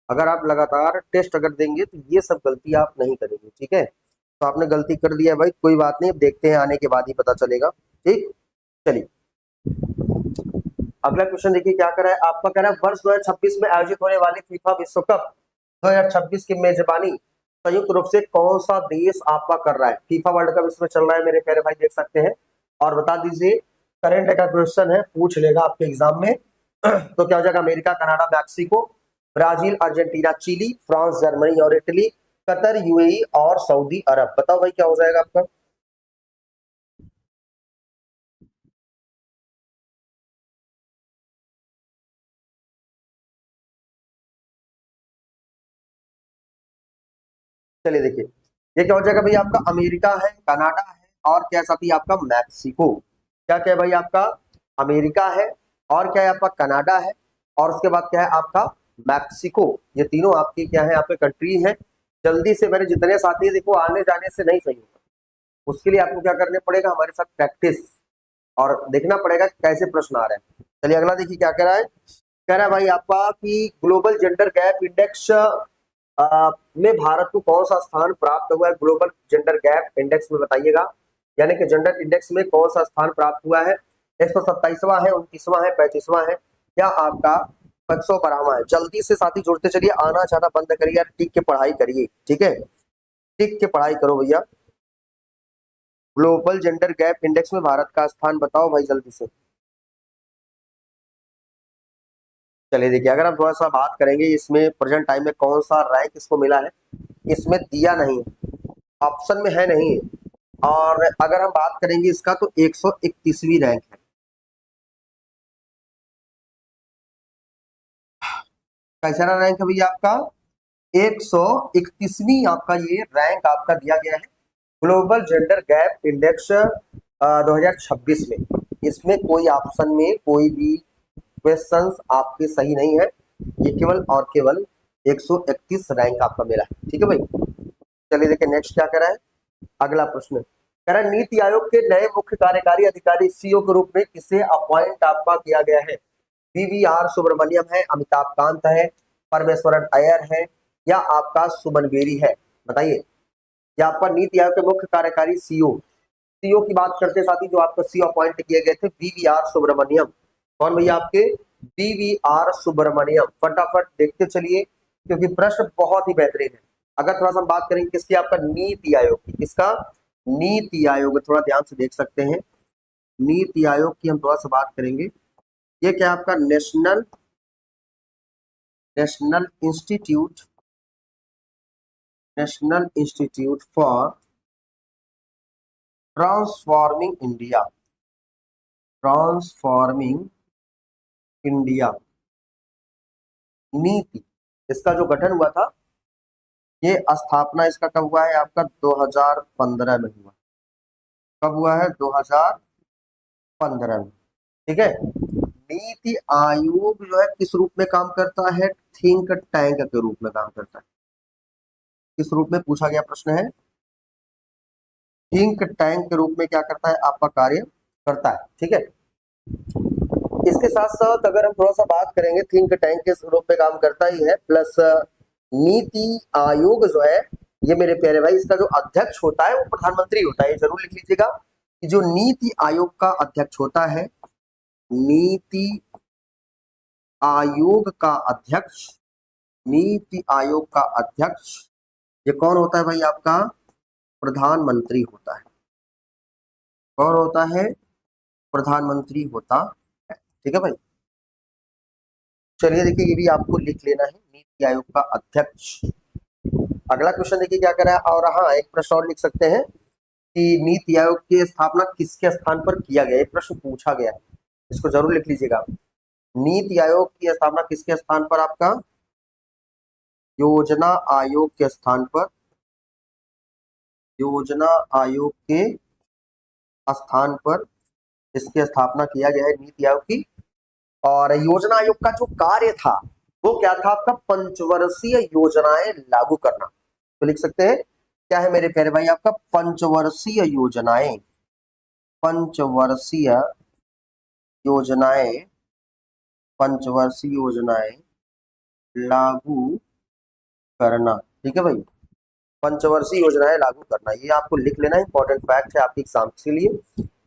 S1: अगर आप लगातार टेस्ट अगर देंगे तो ये सब गलती आप नहीं करेंगे। ठीक है, तो आपने गलती कर दिया है भाई, कोई बात नहीं, अब देखते हैं आने के बाद ही पता चलेगा। ठीक, चलिए अगला क्वेश्चन देखिए क्या करा है आपका। कह रहा है वर्ष 2026 में आयोजित होने वाली फीफा विश्व कप 2026 की मेजबानी संयुक्त रूप से कौन सा देश आपका कर रहा है? फीफा वर्ल्ड कप इसमें चल रहा है मेरे प्यारे भाई, देख सकते हैं। और बता दीजिए करंट का क्वेश्चन है, पूछ लेगा आपके एग्जाम में। तो क्या हो जाएगा? America, Canada, Mexico, Brazil, Argentina, Chile, France, Germany और इटली, कतर, यूएई और सऊदी अरब। बताओ भाई क्या हो जाएगा आपका? चलिए देखिए, ये क्या हो जाएगा भाई आपका अमेरिका है, कनाडा है और क्या साथी आपका मैक्सिको। क्या क्या है भाई आपका अमेरिका है और क्या है आपका कनाडा है और उसके बाद क्या है आपका मैक्सिको। ये तीनों आपकी क्या है आपके कंट्री है। जल्दी से मेरे जितने साथी हैं, देखो आने जाने से नहीं सही होगा, उसके लिए आपको क्या करने पड़ेगा, हमारे साथ प्रैक्टिस और देखना पड़ेगा कैसे प्रश्न आ रहे हैं। चलिए अगला देखिए क्या कह रहा है। कह रहा है भाई आपका कि ग्लोबल जेंडर गैप इंडेक्स में भारत को कौन सा स्थान प्राप्त हुआ है। ग्लोबल जेंडर गैप इंडेक्स में बताइएगा, यानी कि जेंडर इंडेक्स में कौन सा स्थान प्राप्त हुआ है। 127वां है, 29वां है, 35वां है या आपका 112वां है। जल्दी से साथी जुड़ते चलिए, आना जाना बंद करिए यार, टिक के पढ़ाई करिए, ठीक है, टिक के पढ़ाई करो भैया। ग्लोबल जेंडर गैप इंडेक्स में भारत का स्थान बताओ भाई जल्दी से। चलिए देखिए, अगर हम थोड़ा सा बात करेंगे इसमें प्रेजेंट टाइम में कौन सा रैंक इसको मिला है, इसमें दिया नहीं है, ऑप्शन में है नहीं है। और अगर हम बात करेंगे इसका तो 131वीं रैंक है। कैसा रैंक है भैया आपका 131वीं आपका ये रैंक आपका दिया गया है ग्लोबल जेंडर गैप इंडेक्स 2026 में। इसमें कोई ऑप्शन में कोई भी क्वेश्चंस आपके सही नहीं है, ये केवल और केवल 131 रैंक आपका मिला है, ठीक है भाई। चलिए देखिए नेक्स्ट क्या कह रहा है, अगला प्रश्न कह रहा है नीति आयोग के नए मुख्य कार्यकारी अधिकारी सीईओ के रूप में किसे अपॉइंट आपका किया गया है। वीवीआर सुब्रमण्यम है, अमिताभ कांत है, परमेश्वरन अय्यर है या आपका सुमन बेरी है। बताइए, या आपका नीति आयोग के मुख्य कार्यकारी सीईओ, सीईओ की बात करते साथी जो आपको सीईओ अपॉइंट किए गए थे वीवीआर सुब्रमण्यम। कौन भैया आपके वीवीआर सुब्रमण्यम। फटाफट देखते चलिए क्योंकि प्रश्न बहुत ही बेहतरीन है। अगर थोड़ा सा हम बात करेंगे किसकी, आपका नीति आयोग की, किसका नीति आयोग, थोड़ा ध्यान से देख सकते हैं नीति आयोग की हम थोड़ा सा बात करेंगे। ये क्या आपका national institute for transforming India नीति, इसका जो गठन हुआ था, ये स्थापना इसका कब हुआ है आपका 2015 में हुआ। कब हुआ है 2015 में, ठीक है। नीति आयोग जो है किस रूप में काम करता है, थिंक टैंक के रूप में काम करता है। किस रूप में पूछा गया प्रश्न है, थिंक टैंक के रूप में क्या करता है आपका कार्य करता है, ठीक है। इसके साथ साथ अगर हम थोड़ा सा बात करेंगे, थिंक टैंक के रूप में काम करता ही है, प्लस नीति आयोग जो है ये मेरे प्यारे भाई इसका जो अध्यक्ष होता है वो प्रधानमंत्री होता है। ये जरूर लिख लीजिएगा कि जो नीति आयोग का अध्यक्ष होता है, नीति आयोग का अध्यक्ष, नीति आयोग का अध्यक्ष ये कौन होता है भाई आपका प्रधानमंत्री होता है। कौन होता है, प्रधानमंत्री होता है, ठीक है भाई। चलिए देखिए ये भी आपको लिख लेना है, नीति आयोग का अध्यक्ष। अगला क्वेश्चन देखिए क्या कर रहा है, और हाँ एक प्रश्न और लिख सकते हैं कि नीति आयोग की स्थापना किसके स्थान पर किया गया, एक प्रश्न पूछा गया है, इसको जरूर लिख लीजिएगा। नीति आयोग की स्थापना किसके स्थान पर आपका योजना आयोग के स्थान पर, योजना आयोग के स्थान पर इसकी स्थापना किया गया है नीति आयोग की। और योजना आयोग का जो कार्य था वो क्या था आपका पंचवर्षीय योजनाएं लागू करना। तो लिख सकते हैं क्या है मेरे प्यारे भाई आपका पंचवर्षीय योजनाएं, पंचवर्षीय योजनाएं, पंचवर्षीय योजनाएं लागू करना, ठीक है भाई। पंचवर्षीय योजनाएं लागू करना, ये आपको लिख लेना, इंपॉर्टेंट फैक्ट है आपके एग्जाम के लिए।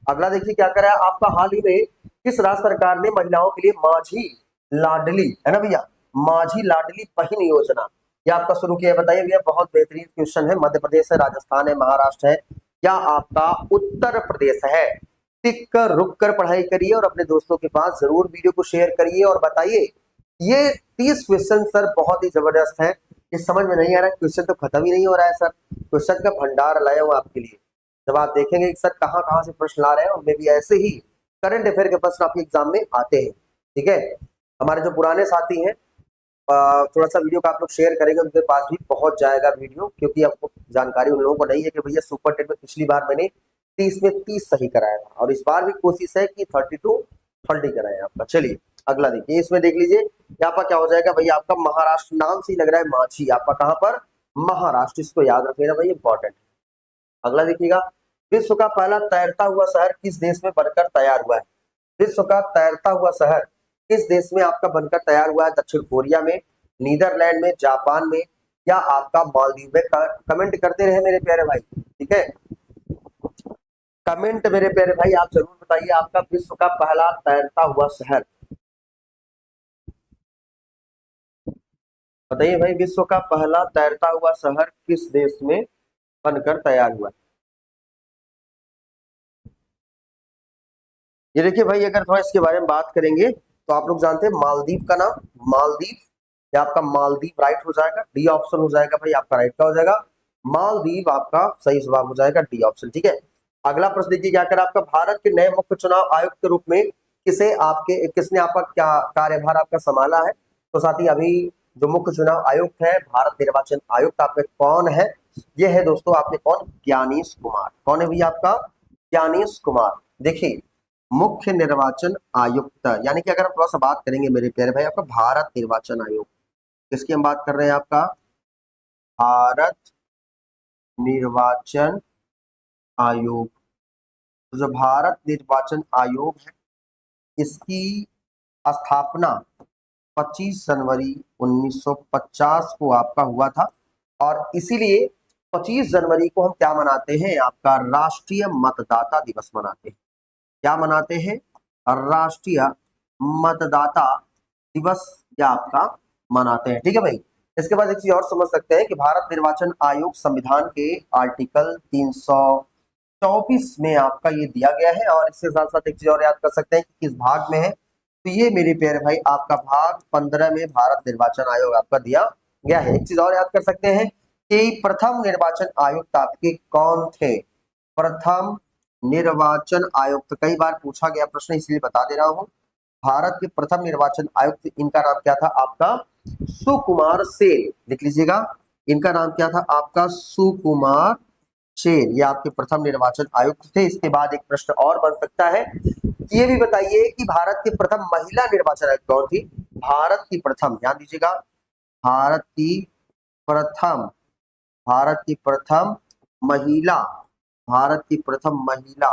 S1: अगला देखिए क्या करा है आपका, हाल ही में किस राज्य सरकार ने महिलाओं के लिए माझी लाडली, है ना भैया, माझी लाडली बहन योजना ये आपका शुरू किया, बताइए भैया। बहुत बेहतरीन क्वेश्चन है। मध्य प्रदेश है, राजस्थान है, महाराष्ट्र है या आपका उत्तर प्रदेश है। टिक कर रुक कर पढ़ाई करिए और अपने दोस्तों के पास जरूर वीडियो को शेयर करिए और बताइए। ये 30 क्वेश्चन सर बहुत ही जबरदस्त है, ये समझ में नहीं आ रहा है, क्वेश्चन तो खत्म ही नहीं हो रहा है सर, क्वेश्चन का भंडार लाया हूं आपके लिए। जब आप देखेंगे कि सर कहाँ कहाँ से प्रश्न ला रहे हैं, उनमें भी ऐसे ही करंट अफेयर के प्रश्न आपके एग्जाम में आते हैं, ठीक है। हमारे जो पुराने साथी हैं थोड़ा सा वीडियो का आप लोग शेयर करेंगे, उनके पास भी पहुंच जाएगा वीडियो, क्योंकि आपको जानकारी उन लोगों को नहीं है कि भैया सुपर टेट में पिछली बार मैंने 30 में 30 सही कराया था और इस बार भी कोशिश है कि 32 30 कराए आपका। चलिए अगला देखिए, इसमें देख लीजिए यहाँ पर क्या हो जाएगा भैया आपका महाराष्ट्र, नाम से ही लग रहा है माछी, आपका कहाँ पर, महाराष्ट्र, इसको याद रखिएगा भाई, इंपॉर्टेंट। अगला देखिएगा, विश्व का पहला तैरता हुआ शहर किस देश में बनकर तैयार हुआ है? विश्व का तैरता हुआ शहर किस देश में आपका बनकर तैयार हुआ है? दक्षिण कोरिया में, नीदरलैंड में, जापान में, या आपका मालदीव में? कमेंट करते रहे मेरे प्यारे भाई, ठीक है, कमेंट मेरे प्यारे भाई आप जरूर बताइए आपका विश्व का पहला तैरता हुआ शहर, बताइए भाई, विश्व का पहला तैरता हुआ शहर किस देश में बनकर तैयार हुआ है? ये देखिए भाई, अगर थोड़ा इसके बारे में बात करेंगे तो आप लोग जानते हैं मालदीव का नाम, मालदीव, या आपका मालदीव राइट हो जाएगा, डी ऑप्शन हो जाएगा भाई आपका, राइट का हो जाएगा मालदीव, आपका सही जवाब हो जाएगा डी ऑप्शन, ठीक है। अगला प्रश्न देखिए क्या कर, आपका भारत के नए मुख्य चुनाव आयुक्त के रूप में किसने आपका क्या कार्यभार आपका संभाला है? तो साथी अभी जो मुख्य चुनाव आयुक्त है, भारत निर्वाचन आयुक्त आपके कौन है? ये है दोस्तों आपके कौन, ज्ञानेश कुमार। कौन है भैया आपका? ज्ञानेश कुमार। देखिए मुख्य निर्वाचन आयुक्त, यानी कि अगर हम थोड़ा सा बात करेंगे मेरे प्यारे भाई आपका भारत निर्वाचन आयोग, किसकी हम बात कर रहे हैं आपका? भारत निर्वाचन आयोग। तो जो भारत निर्वाचन आयोग है, इसकी स्थापना 25 जनवरी 1950 को आपका हुआ था, और इसीलिए 25 जनवरी को हम क्या मनाते हैं? आपका राष्ट्रीय मतदाता दिवस मनाते हैं। क्या मनाते हैं? राष्ट्रीय मतदाता दिवस या आपका मनाते हैं, ठीक है भाई। इसके बाद एक चीज और समझ सकते हैं कि भारत निर्वाचन आयोग संविधान के आर्टिकल 324 में आपका ये दिया गया है, और इसके साथ साथ एक चीज और याद कर सकते हैं कि किस भाग में है, तो ये मेरे प्यारे भाई आपका भाग 15 में भारत निर्वाचन आयोग आपका दिया गया है। एक चीज और याद कर सकते हैं कि प्रथम निर्वाचन आयुक्त आपके कौन थे? प्रथम निर्वाचन आयुक्त कई बार पूछा गया प्रश्न, इसलिए बता दे रहा हूं। भारत के प्रथम निर्वाचन आयुक्त, इनका नाम क्या था आपका? सुकुमार सेन, लिख लीजिएगा, इनका नाम क्या था आपका? सुकुमार सेन, ये आपके प्रथम निर्वाचन आयुक्त थे। इसके बाद एक प्रश्न और बन सकता है, ये भी बताइए कि भारत की प्रथम महिला निर्वाचन आयुक्त कौन थी? भारत की प्रथम, ध्यान दीजिएगा, भारत की प्रथम, भारत की प्रथम महिला, भारत की प्रथम महिला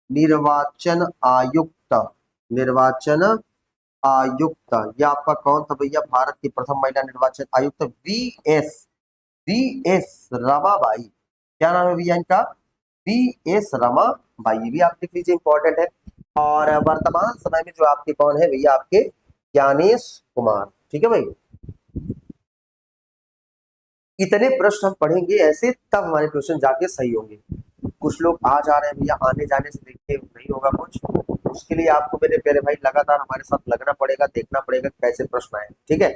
S1: निर्वाचन आयुक्त, निर्वाचन आयुक्त, ये आपका कौन था भैया? भारत की प्रथम महिला निर्वाचन आयुक्त वी एस रमाबाई। क्या नाम है भैया इनका? वी एस रमाबाई, ये भी आप लिख लीजिए, इंपॉर्टेंट है। और वर्तमान समय में जो आपके कौन है भैया? आपके ज्ञानेश कुमार, ठीक है भाई। इतने प्रश्न हम पढ़ेंगे ऐसे, तब हमारे क्वेश्चन जाके सही होंगे। कुछ लोग आ जा रहे हैं भैया, आने जाने से देखिए नहीं होगा कुछ, उसके लिए आपको मेरे प्यारे भाई लगातार हमारे साथ लगना पड़ेगा, देखना पड़ेगा कैसे प्रश्न आए, ठीक है।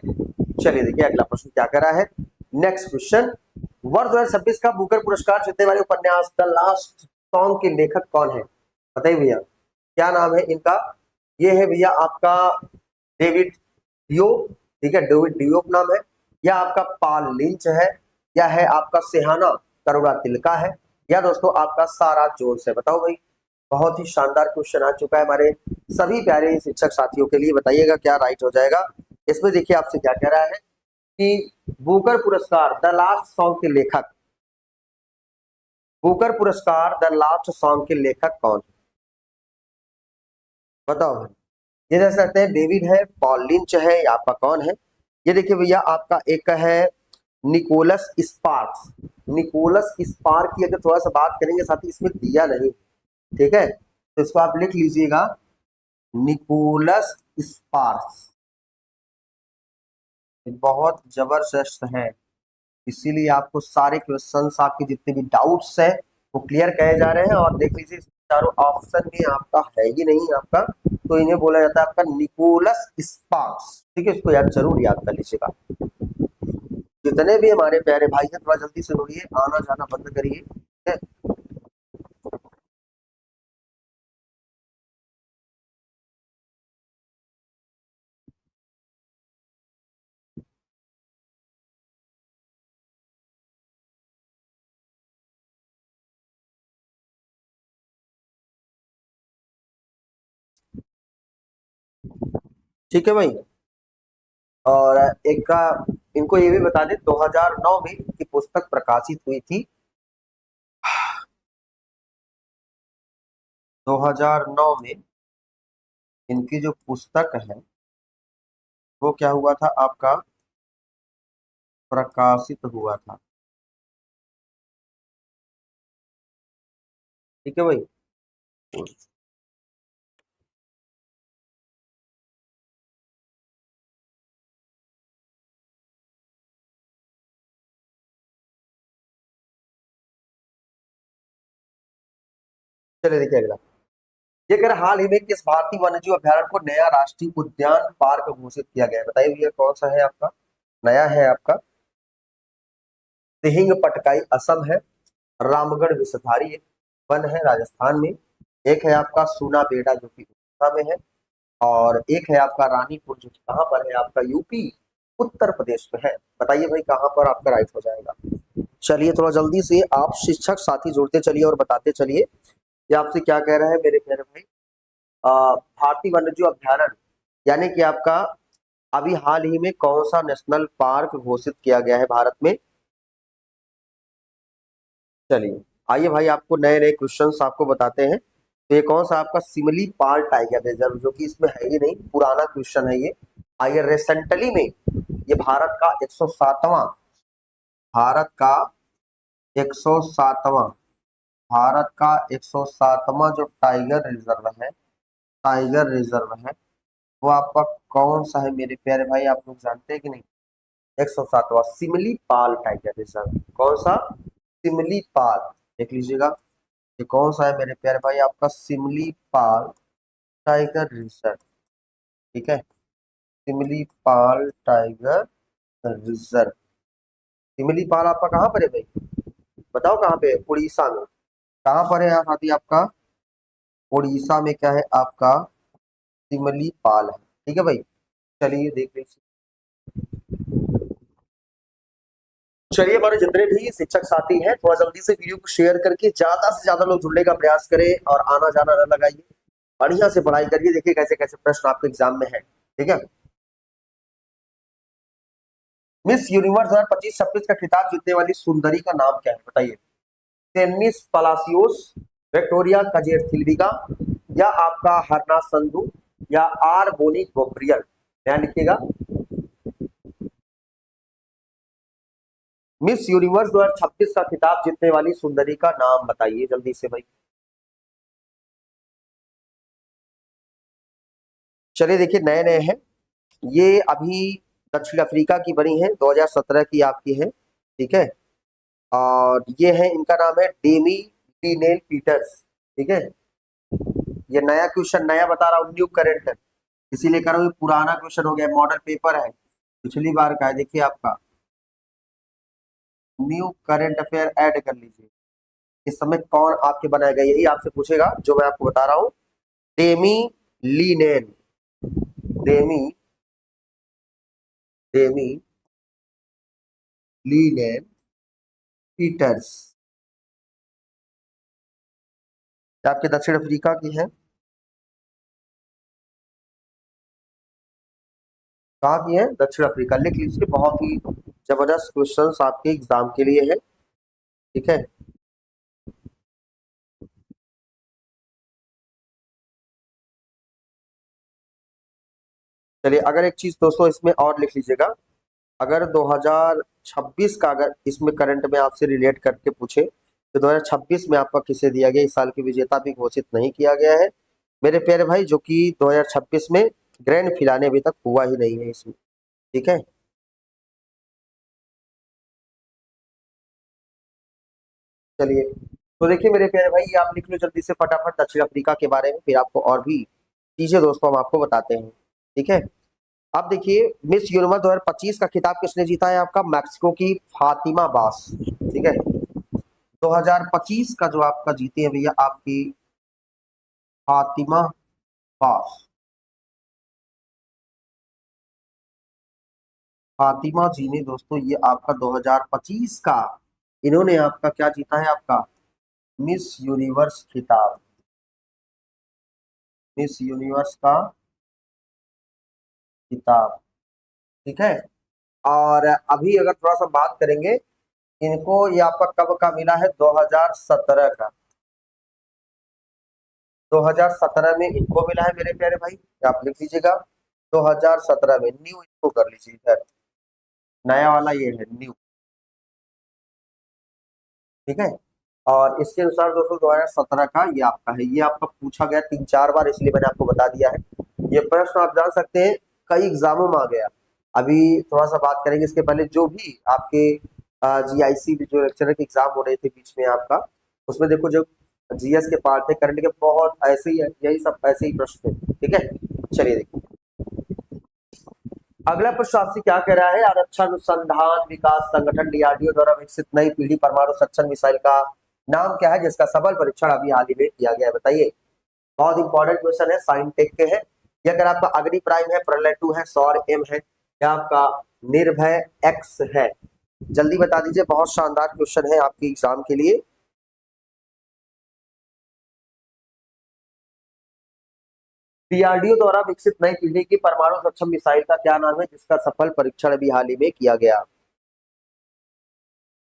S1: चलिए देखिए अगला प्रश्न क्या कर रहा है, नेक्स्ट क्वेश्चन, वर्ष 2026 का बुकर पुरस्कार जीतने वाले उपन्यास द लास्ट सॉन्ग के लेखक कौन है? बताइए भैया, क्या नाम है इनका? ये है भैया आपका डेविड डियोप, ठीक है, डेविड डियोप नाम है, या आपका पॉल लिंच है, या है आपका सेहाना करुणा तिलका है, या दोस्तों आपका सारा जोन्स है? बताओ भाई। बहुत ही शानदार क्वेश्चन आ चुका है हमारे सभी प्यारे शिक्षक साथियों के लिए, बताइएगा क्या राइट हो जाएगा। इसमें देखिए आपसे क्या कह रहा है कि बुकर पुरस्कार द लास्ट सॉन्ग के लेखक, बुकर पुरस्कार द लास्ट सॉन्ग के लेखक कौन है? बताओ भाई। ये देख सकते हैं डेविड है, पॉल लिंच है, या आपका कौन है? ये देखिए भैया आपका एक है निकोलस स्पार्क्स, निकोलस स्पार्क की अगर थोड़ा सा बात करेंगे साथी, इसमें दिया नहीं, ठीक है, तो इसको आप लिख लीजिएगा, निकोलस स्पार्क्स, बहुत जबरदस्त है, इसीलिए आपको सारे क्वेश्चंस, आपके जितने भी डाउट्स हैं वो क्लियर कहे जा रहे हैं। और देख लीजिए चारों ऑप्शन में आपका है ही नहीं आपका, तो इन्हें बोला जाता है आपका निकोलस स्पार्क्स, ठीक है, इसको यार जरूर याद कर लीजिएगा। जितने भी हमारे प्यारे भाई हैं थोड़ा जल्दी से जुड़िए, आना जाना बंद करिए, ठीक है। ठीक है भाई। और एक का इनको ये भी बता दें 2009 में इनकी पुस्तक प्रकाशित हुई थी। 2009 में इनकी जो पुस्तक है वो क्या हुआ था आपका, प्रकाशित हुआ था। ठीक है भाई। चलिए देखिए अगला, ये कह रहा हाल ही में किस भारतीय वन्यजीव अभ्यारण्य को नया राष्ट्रीय उद्यान पार्क घोषित किया गया है? बताइए भैया कौन सा है आपका, नया है आपका। दिहिंग पटकाई असम है, रामगढ़ विषधारी एक वन है राजस्थान में, एक है आपका सूना बेड़ा जो कि उड़ीसा में है, और एक है आपका रानीपुर जो कि कहाँ पर है आपका, यूपी उत्तर प्रदेश में है। बताइए भाई कहाँ पर आपका राइट हो जाएगा। चलिए थोड़ा जल्दी से आप शिक्षक साथी जुड़ते चलिए और बताते चलिए ये आपसे क्या कह रहा है मेरे प्यारे भाई। भारतीय वन्यजीव अभ्यारण्य यानी कि आपका अभी हाल ही में कौन सा नेशनल पार्क घोषित किया गया है भारत में। चलिए आइए भाई आपको नए नए क्वेश्चंस आपको बताते हैं। तो ये कौन सा आपका सिमली पाल टाइगर रिजर्व, जो कि इसमें है ही नहीं, पुराना क्वेश्चन है ये। आइए रिसेंटली में ये भारत का 107वां, भारत का 107वां, भारत का 107वां जो टाइगर रिजर्व है, टाइगर रिजर्व है, वो आपका कौन सा है मेरे प्यारे भाई, आप लोग जानते हैं कि नहीं। 107वां सिमली पाल टाइगर रिजर्व, कौन सा, सिमली पाल, देख लीजिएगा ये कौन सा है मेरे प्यारे भाई, आपका सिमली पाल टाइगर रिजर्व। ठीक है, सिमली पाल टाइगर रिजर्व। सिमली पाल आपका कहाँ पर है भाई, बताओ कहाँ पे है, उड़ीसा में। कहाँ पर है यहाँ साथी आपका, उड़ीसा में क्या है आपका, सिमली पाल है। ठीक है भाई, चलिए देख लीजिए। चलिए हमारे जितने भी शिक्षक साथी हैं थोड़ा जल्दी से वीडियो को शेयर करके ज्यादा से ज्यादा लोग जुड़ने का प्रयास करें और आना जाना न लगाइए, बढ़िया से पढ़ाई करिए, देखिए कैसे कैसे प्रश्न आपके एग्जाम में है। ठीक है, मिस यूनिवर्स 2025-26 का खिताब जीतने वाली सुंदरी का नाम क्या है बताइए। टेनिस पलासियोस, विक्टोरिया कजेरथिलविगा, या आपका हरना संधू, या आर बोनी गोब्रियल। ध्यान लिखिएगा, मिस यूनिवर्स 2026 का खिताब जीतने वाली सुंदरी का नाम बताइए जल्दी से भाई। चलिए देखिए नए नए हैं, ये अभी दक्षिण अफ्रीका की बनी है, 2017 की आपकी है। ठीक है, और ये है, इनका नाम है डेमी लीनेल पीटर्स। ठीक है, ये नया क्वेश्चन, नया बता रहा हूँ, न्यू करंट है, इसीलिए कह रहा हूँ ये पुराना क्वेश्चन हो गया, मॉडल पेपर है, पिछली बार का है। देखिए आपका न्यू करंट अफेयर ऐड कर लीजिए, इस समय कौन आपके बनाएगा यही आपसे पूछेगा जो मैं आपको बता रहा हूँ। डेमी लीनेल, डेमी, डेमी लीनेल पीटर्स, आपके दक्षिण अफ्रीका की है। कहाँ की है, दक्षिण अफ्रीका, लिख लीजिए, बहुत ही जबरदस्त क्वेश्चंस आपके एग्जाम के लिए है। ठीक है, चलिए अगर एक चीज दोस्तों इसमें और लिख लीजिएगा, अगर 2026 का अगर इसमें करंट में आपसे रिलेट करके पूछे तो 2026 में आपका किसे दिया गया, इस साल की विजेता भी घोषित नहीं किया गया है मेरे प्यारे भाई, जो कि 2026 में ग्रैंड फिनाले अभी तक हुआ ही नहीं है इसमें। ठीक है, चलिए तो देखिए मेरे प्यारे भाई, ये आप लिख लो जल्दी से फटाफट दक्षिण अफ्रीका के बारे में, फिर आपको और भी चीजें दोस्तों हम आपको बताते हैं। ठीक है, अब देखिए मिस यूनिवर्स 2025 का खिताब किसने जीता है, आपका मैक्सिको की फातिमा बास। ठीक है, 2025 का जो आपका जीते हैं भैया आपकी फातिमा बास, फातिमा जी ने दोस्तों ये आपका 2025 का, इन्होंने आपका क्या जीता है, आपका मिस यूनिवर्स खिताब, मिस यूनिवर्स का किताब। ठीक है, और अभी अगर थोड़ा सा बात करेंगे इनको, ये आपका कब का मिला है, 2017 का। 2017 में इनको मिला है मेरे प्यारे भाई, आप लिख लीजिएगा 2017 में। न्यू इसको कर लीजिए इधर, नया वाला ये है न्यू। ठीक है, और इसके अनुसार दोस्तों 2017 का ये आपका है। ये आपका पूछा गया 3-4 बार, इसलिए मैंने आपको बता दिया है। ये प्रश्न आप जान सकते हैं कई एग्जामों में आ गया। अभी थोड़ा सा बात करेंगे इसके पहले, जो भी आपके जीआईसी जो लेक्चरर के एग्जाम हो रहे थे बीच में आपका, उसमें देखो जो जीएस के पार्ट थे करंट के, बहुत ऐसे ही है, यही सब ऐसे ही प्रश्न थे। ठीक है, चलिए देखिए अगला प्रश्न आपसे क्या कह रहा है। आरक्षण अनुसंधान विकास संगठन डीआरडीओ द्वारा विकसित नई पीढ़ी परमाणु सक्षम मिसाइल का नाम क्या है, जिसका सफल परीक्षण अभी हाल ही में किया गया है, बताइए। बहुत इंपॉर्टेंट क्वेश्चन है, साइंटेक के है ये। अगर आपका अग्नि प्राइम है, प्रलय 2 है, सौर एम है, या आपका निर्भय एक्स है, जल्दी बता दीजिए। बहुत शानदार क्वेश्चन है आपके एग्जाम के लिए। डीआरडीओ द्वारा विकसित नई पीढ़ी की परमाणु सक्षम मिसाइल का क्या नाम है, जिसका सफल परीक्षण अभी हाल ही में किया गया।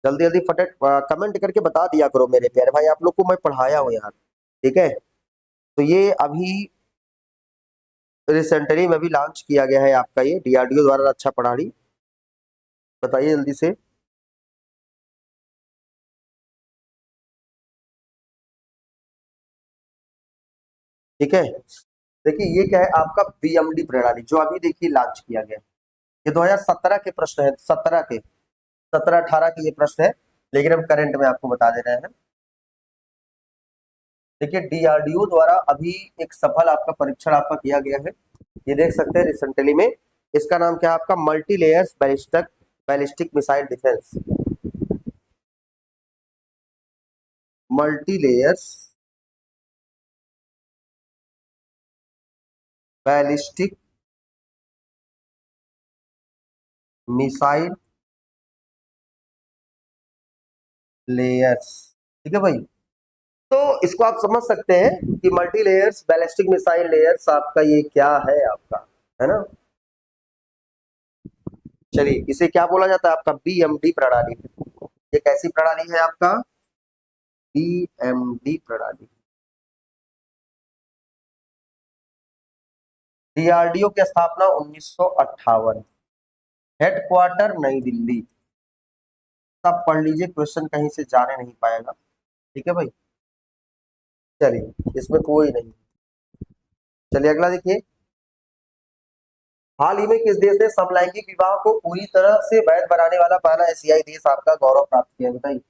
S1: जल्दी जल्दी फटाफट कमेंट करके बता दिया करो मेरे प्यारे भाई, आप लोग को मैं पढ़ाया हूँ यार। ठीक है, तो ये अभी रिसेंटली में भी लॉन्च किया गया है आपका ये डीआरडीओ द्वारा रक्षा प्रणाली, बताइए जल्दी से। ठीक है, देखिए ये क्या है आपका बीएमडी प्रणाली, जो अभी देखिए लॉन्च किया गया है। ये 2017 के प्रश्न है, 17 18 के ये प्रश्न है, लेकिन हम करंट में आपको बता दे रहे हैं। देखिए डीआरडीओ द्वारा अभी एक सफल आपका परीक्षण आपका किया गया है, ये देख सकते हैं रिसेंटली में। इसका नाम क्या है आपका, multi layers ballistic missile defence. Multi layers ballistic missile layers. ठीक है भाई, तो इसको आप समझ सकते हैं कि multi layers ballistic missile layers आपका ये क्या है आपका, है ना। चलिए इसे क्या बोला जाता है आपका, बीएमडी प्रणाली। ये कैसी प्रणाली है आपका, बीएमडी प्रणाली। डीआरडीओ की स्थापना 1958, हेडक्वार्टर नई दिल्ली। सब पढ़ लीजिए, क्वेश्चन कहीं से जाने नहीं पाएगा। ठीक है भाई, चलिए इसमें कोई नहीं। चलिए अगला देखिए, हाल ही में किस देश ने समलैंगिक विवाह को पूरी तरह से वैध बनाने वाला पहला एशियाई देश आपका गौरव प्राप्त किया, बताइए।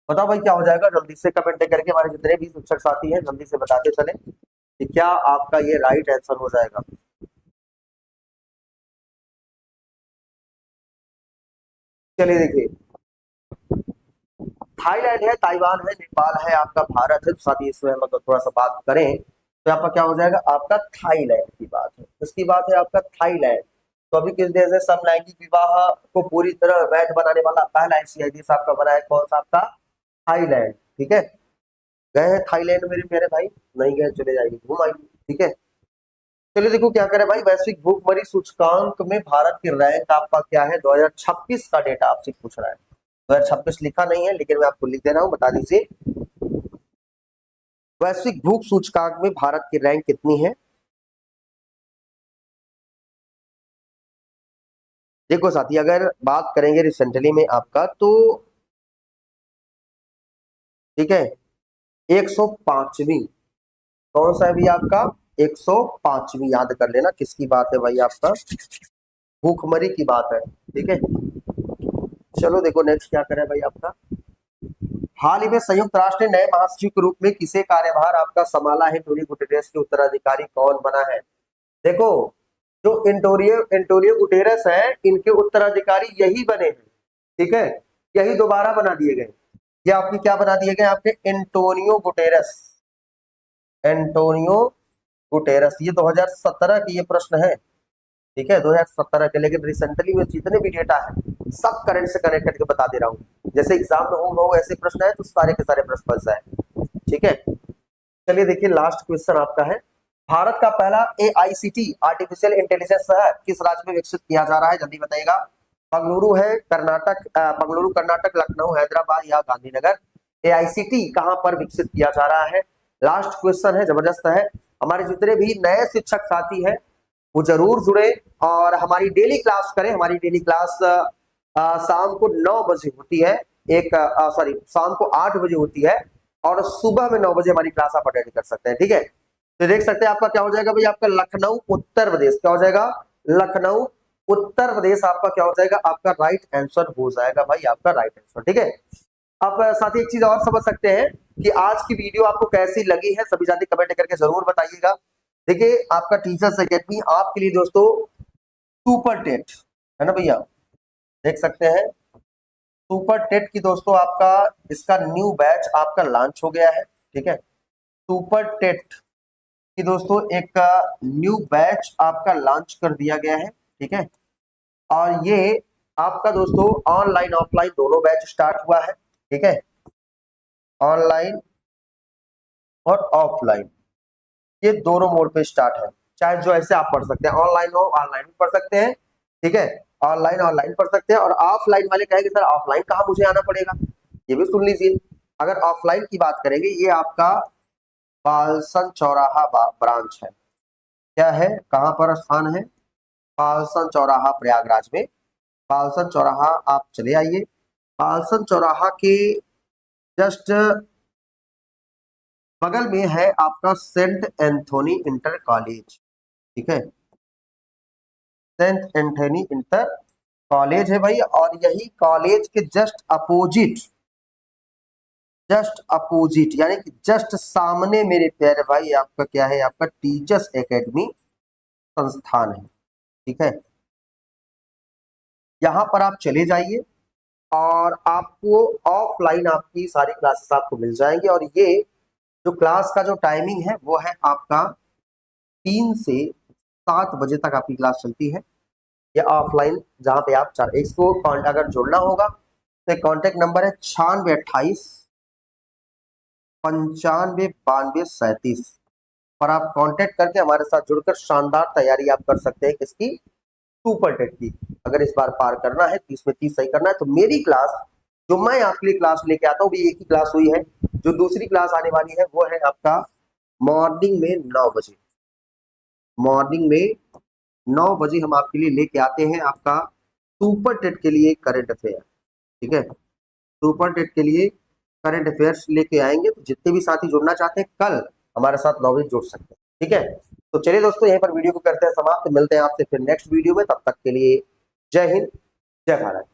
S1: बताओ भाई क्या हो जाएगा, जल्दी से कमेंट करके हमारे जितने भी शिक्षक साथी हैं जल्दी से बताते चले कि क्या आपका ये राइट आंसर हो जाएगा। चलिए देखिए, थाईलैंड है, ताइवान है, नेपाल है, आपका भारत है। तो साथ ही इसमें हम अगर थोड़ा सा बात करें तो आपका क्या हो जाएगा, आपका थाईलैंड की बात है, इसकी बात है आपका थाईलैंड। तो अभी किस देश ने समलैंगिक विवाह को पूरी तरह वैध बनाने वाला पहला एशियाई देश आपका बना है, कौन सा आपका, थाईलैंड। ठीक है, गए हैं थाईलैंड मेरे प्यारे भाई, नहीं गए चले जाइए, घूम आइए। ठीक है, चलिए देखो क्या करे भाई, वैश्विक भूखमरी सूचकांक में भारत की रैंक आपका क्या है, 2026 का डेटा आपसे पूछ रहा है। 2026 लिखा नहीं है लेकिन मैं आपको लिख दे रहा हूं, बता दीजिए। वैश्विक भूख सूचकांक में भारत की रैंक कितनी है। देखो साथी, अगर बात करेंगे रिसेंटली में आपका, तो ठीक है 105वीं, कौन सा है भी आपका, 105वीं, याद कर लेना किसकी बात है भाई, आपका भूखमरी की बात है। ठीक है, चलो देखो नेक्स्ट क्या करे भाई आपका, हाल ही में संयुक्त राष्ट्र ने नए महासचिव के रूप में किसे कार्यभार आपका संभाला है, एंटोनियो गुटेरेस के उत्तराधिकारी कौन बना है। देखो जो एंटोनियो गुटेरेस है, इनके उत्तराधिकारी यही बने हैं। ठीक है, यही दोबारा बना दिए गए, ये आपके क्या बना दिए गए, आपके एंटोनियो गुटेरेस। एंटोनियो गुटेरेस, ये 2017 की ये प्रश्न है। ठीक है, 2017 के, लेकिन रिसेंटली में जितने भी डेटा है सब करंट से कनेक्ट करके बता दे रहा हूँ, जैसे एग्जाम में हो ऐसे प्रश्न है तो सारे के सारे प्रश्न फंस जाए। ठीक है, चलिए देखिए लास्ट क्वेश्चन आपका है, भारत का पहला AICT आर्टिफिशियल इंटेलिजेंस किस राज्य में विकसित किया जा रहा है, जल्दी बताइएगा। बंगलुरु है, कर्नाटक, बंगलुरु कर्नाटक, लखनऊ हैदराबाद या गांधीनगर। AICT कहां पर विकसित किया जा रहा है? लास्ट क्वेश्चन है, जबरदस्त है। हमारे जितने भी नए शिक्षक साथी हैं वो जरूर जुड़े और हमारी डेली क्लास करें। हमारी डेली क्लास शाम को 9 बजे होती है, शाम को 8 बजे होती है और सुबह में 9 बजे हमारी क्लास आप अटेंड कर सकते हैं, ठीक है। तो देख सकते हैं आपका क्या हो जाएगा भाई, आपका लखनऊ उत्तर प्रदेश क्या हो जाएगा, लखनऊ उत्तर प्रदेश आपका क्या हो जाएगा, आपका राइट आंसर हो जाएगा भाई, आपका राइट आंसर, ठीक है। अब साथ ही एक चीज और समझ सकते हैं कि आज की वीडियो आपको कैसी लगी है, सभी जाति कमेंट करके जरूर बताइएगा। देखिए आपका टीचर्स एकेडमी आपके लिए दोस्तों सुपर टेट है ना भैया, देख सकते हैं सुपर टेट की दोस्तों आपका इसका न्यू बैच आपका लॉन्च हो गया है, ठीक है। सुपर टेट की दोस्तों एक न्यू बैच आपका लॉन्च कर दिया गया है, ठीक है। और ये आपका दोस्तों ऑनलाइन ऑफलाइन दोनों बैच स्टार्ट हुआ है, ठीक है। ऑनलाइन और ऑफलाइन ये दोनों मोड पे स्टार्ट है, चाहे जो ऐसे आप पढ़ सकते हैं, ऑनलाइन हो ऑनलाइन पढ़ सकते हैं, ठीक है। ऑनलाइन पढ़ सकते हैं और ऑफलाइन वाले कहेंगे सर ऑफलाइन कहाँ मुझे आना पड़ेगा, ये भी सुन लीजिए। अगर ऑफलाइन की बात करेंगे, ये आपका पालसन चौराहा ब्रांच है, क्या है, कहां पर स्थान है, पालसन चौराहा प्रयागराज में। पालसन चौराहा आप चले आइए, पालसन चौराहा के जस्ट बगल में है आपका सेंट एंथोनी इंटर कॉलेज, ठीक है। सेंट एंथोनी इंटर कॉलेज है भाई, और यही कॉलेज के जस्ट अपोजिट यानी कि जस्ट सामने मेरे प्यारे भाई आपका क्या है, आपका टीचर्स एकेडमी संस्थान है, ठीक है। यहां पर आप चले जाइए और आपको ऑफलाइन आपकी सारी क्लासेस आपको मिल जाएंगे। और ये जो क्लास का जो टाइमिंग है वो है आपका 3 से 7 बजे तक आपकी क्लास चलती है। ये ऑफलाइन जहां पे आप इसको अगर जुड़ना होगा तो कॉन्टेक्ट नंबर है 9628 95 92 37 पर आप कांटेक्ट करके हमारे साथ जुड़कर शानदार तैयारी आप कर सकते हैं किसकी, सुपर टेट की। अगर इस बार पार करना है 30 में 30 सही करना है तो मेरी क्लास जो मैं आपके लिए क्लास लेके आता हूँ, एक ही क्लास हुई है। जो दूसरी क्लास आने वाली है वो है आपका मॉर्निंग में 9 बजे, मॉर्निंग में 9 बजे हम आपके लिए लेके आते हैं आपका सुपर टेट के लिए करंट अफेयर, ठीक है। सुपर टेट के लिए करंट अफेयर्स लेके आएंगे, तो जितने भी साथी जुड़ना चाहते हैं कल हमारे साथ 9 बजे जुड़ सकते हैं, ठीक है। तो चलिए दोस्तों यहीं पर वीडियो को करते हैं समाप्त, मिलते हैं आपसे फिर नेक्स्ट वीडियो में, तब तक के लिए जय हिंद जय भारत।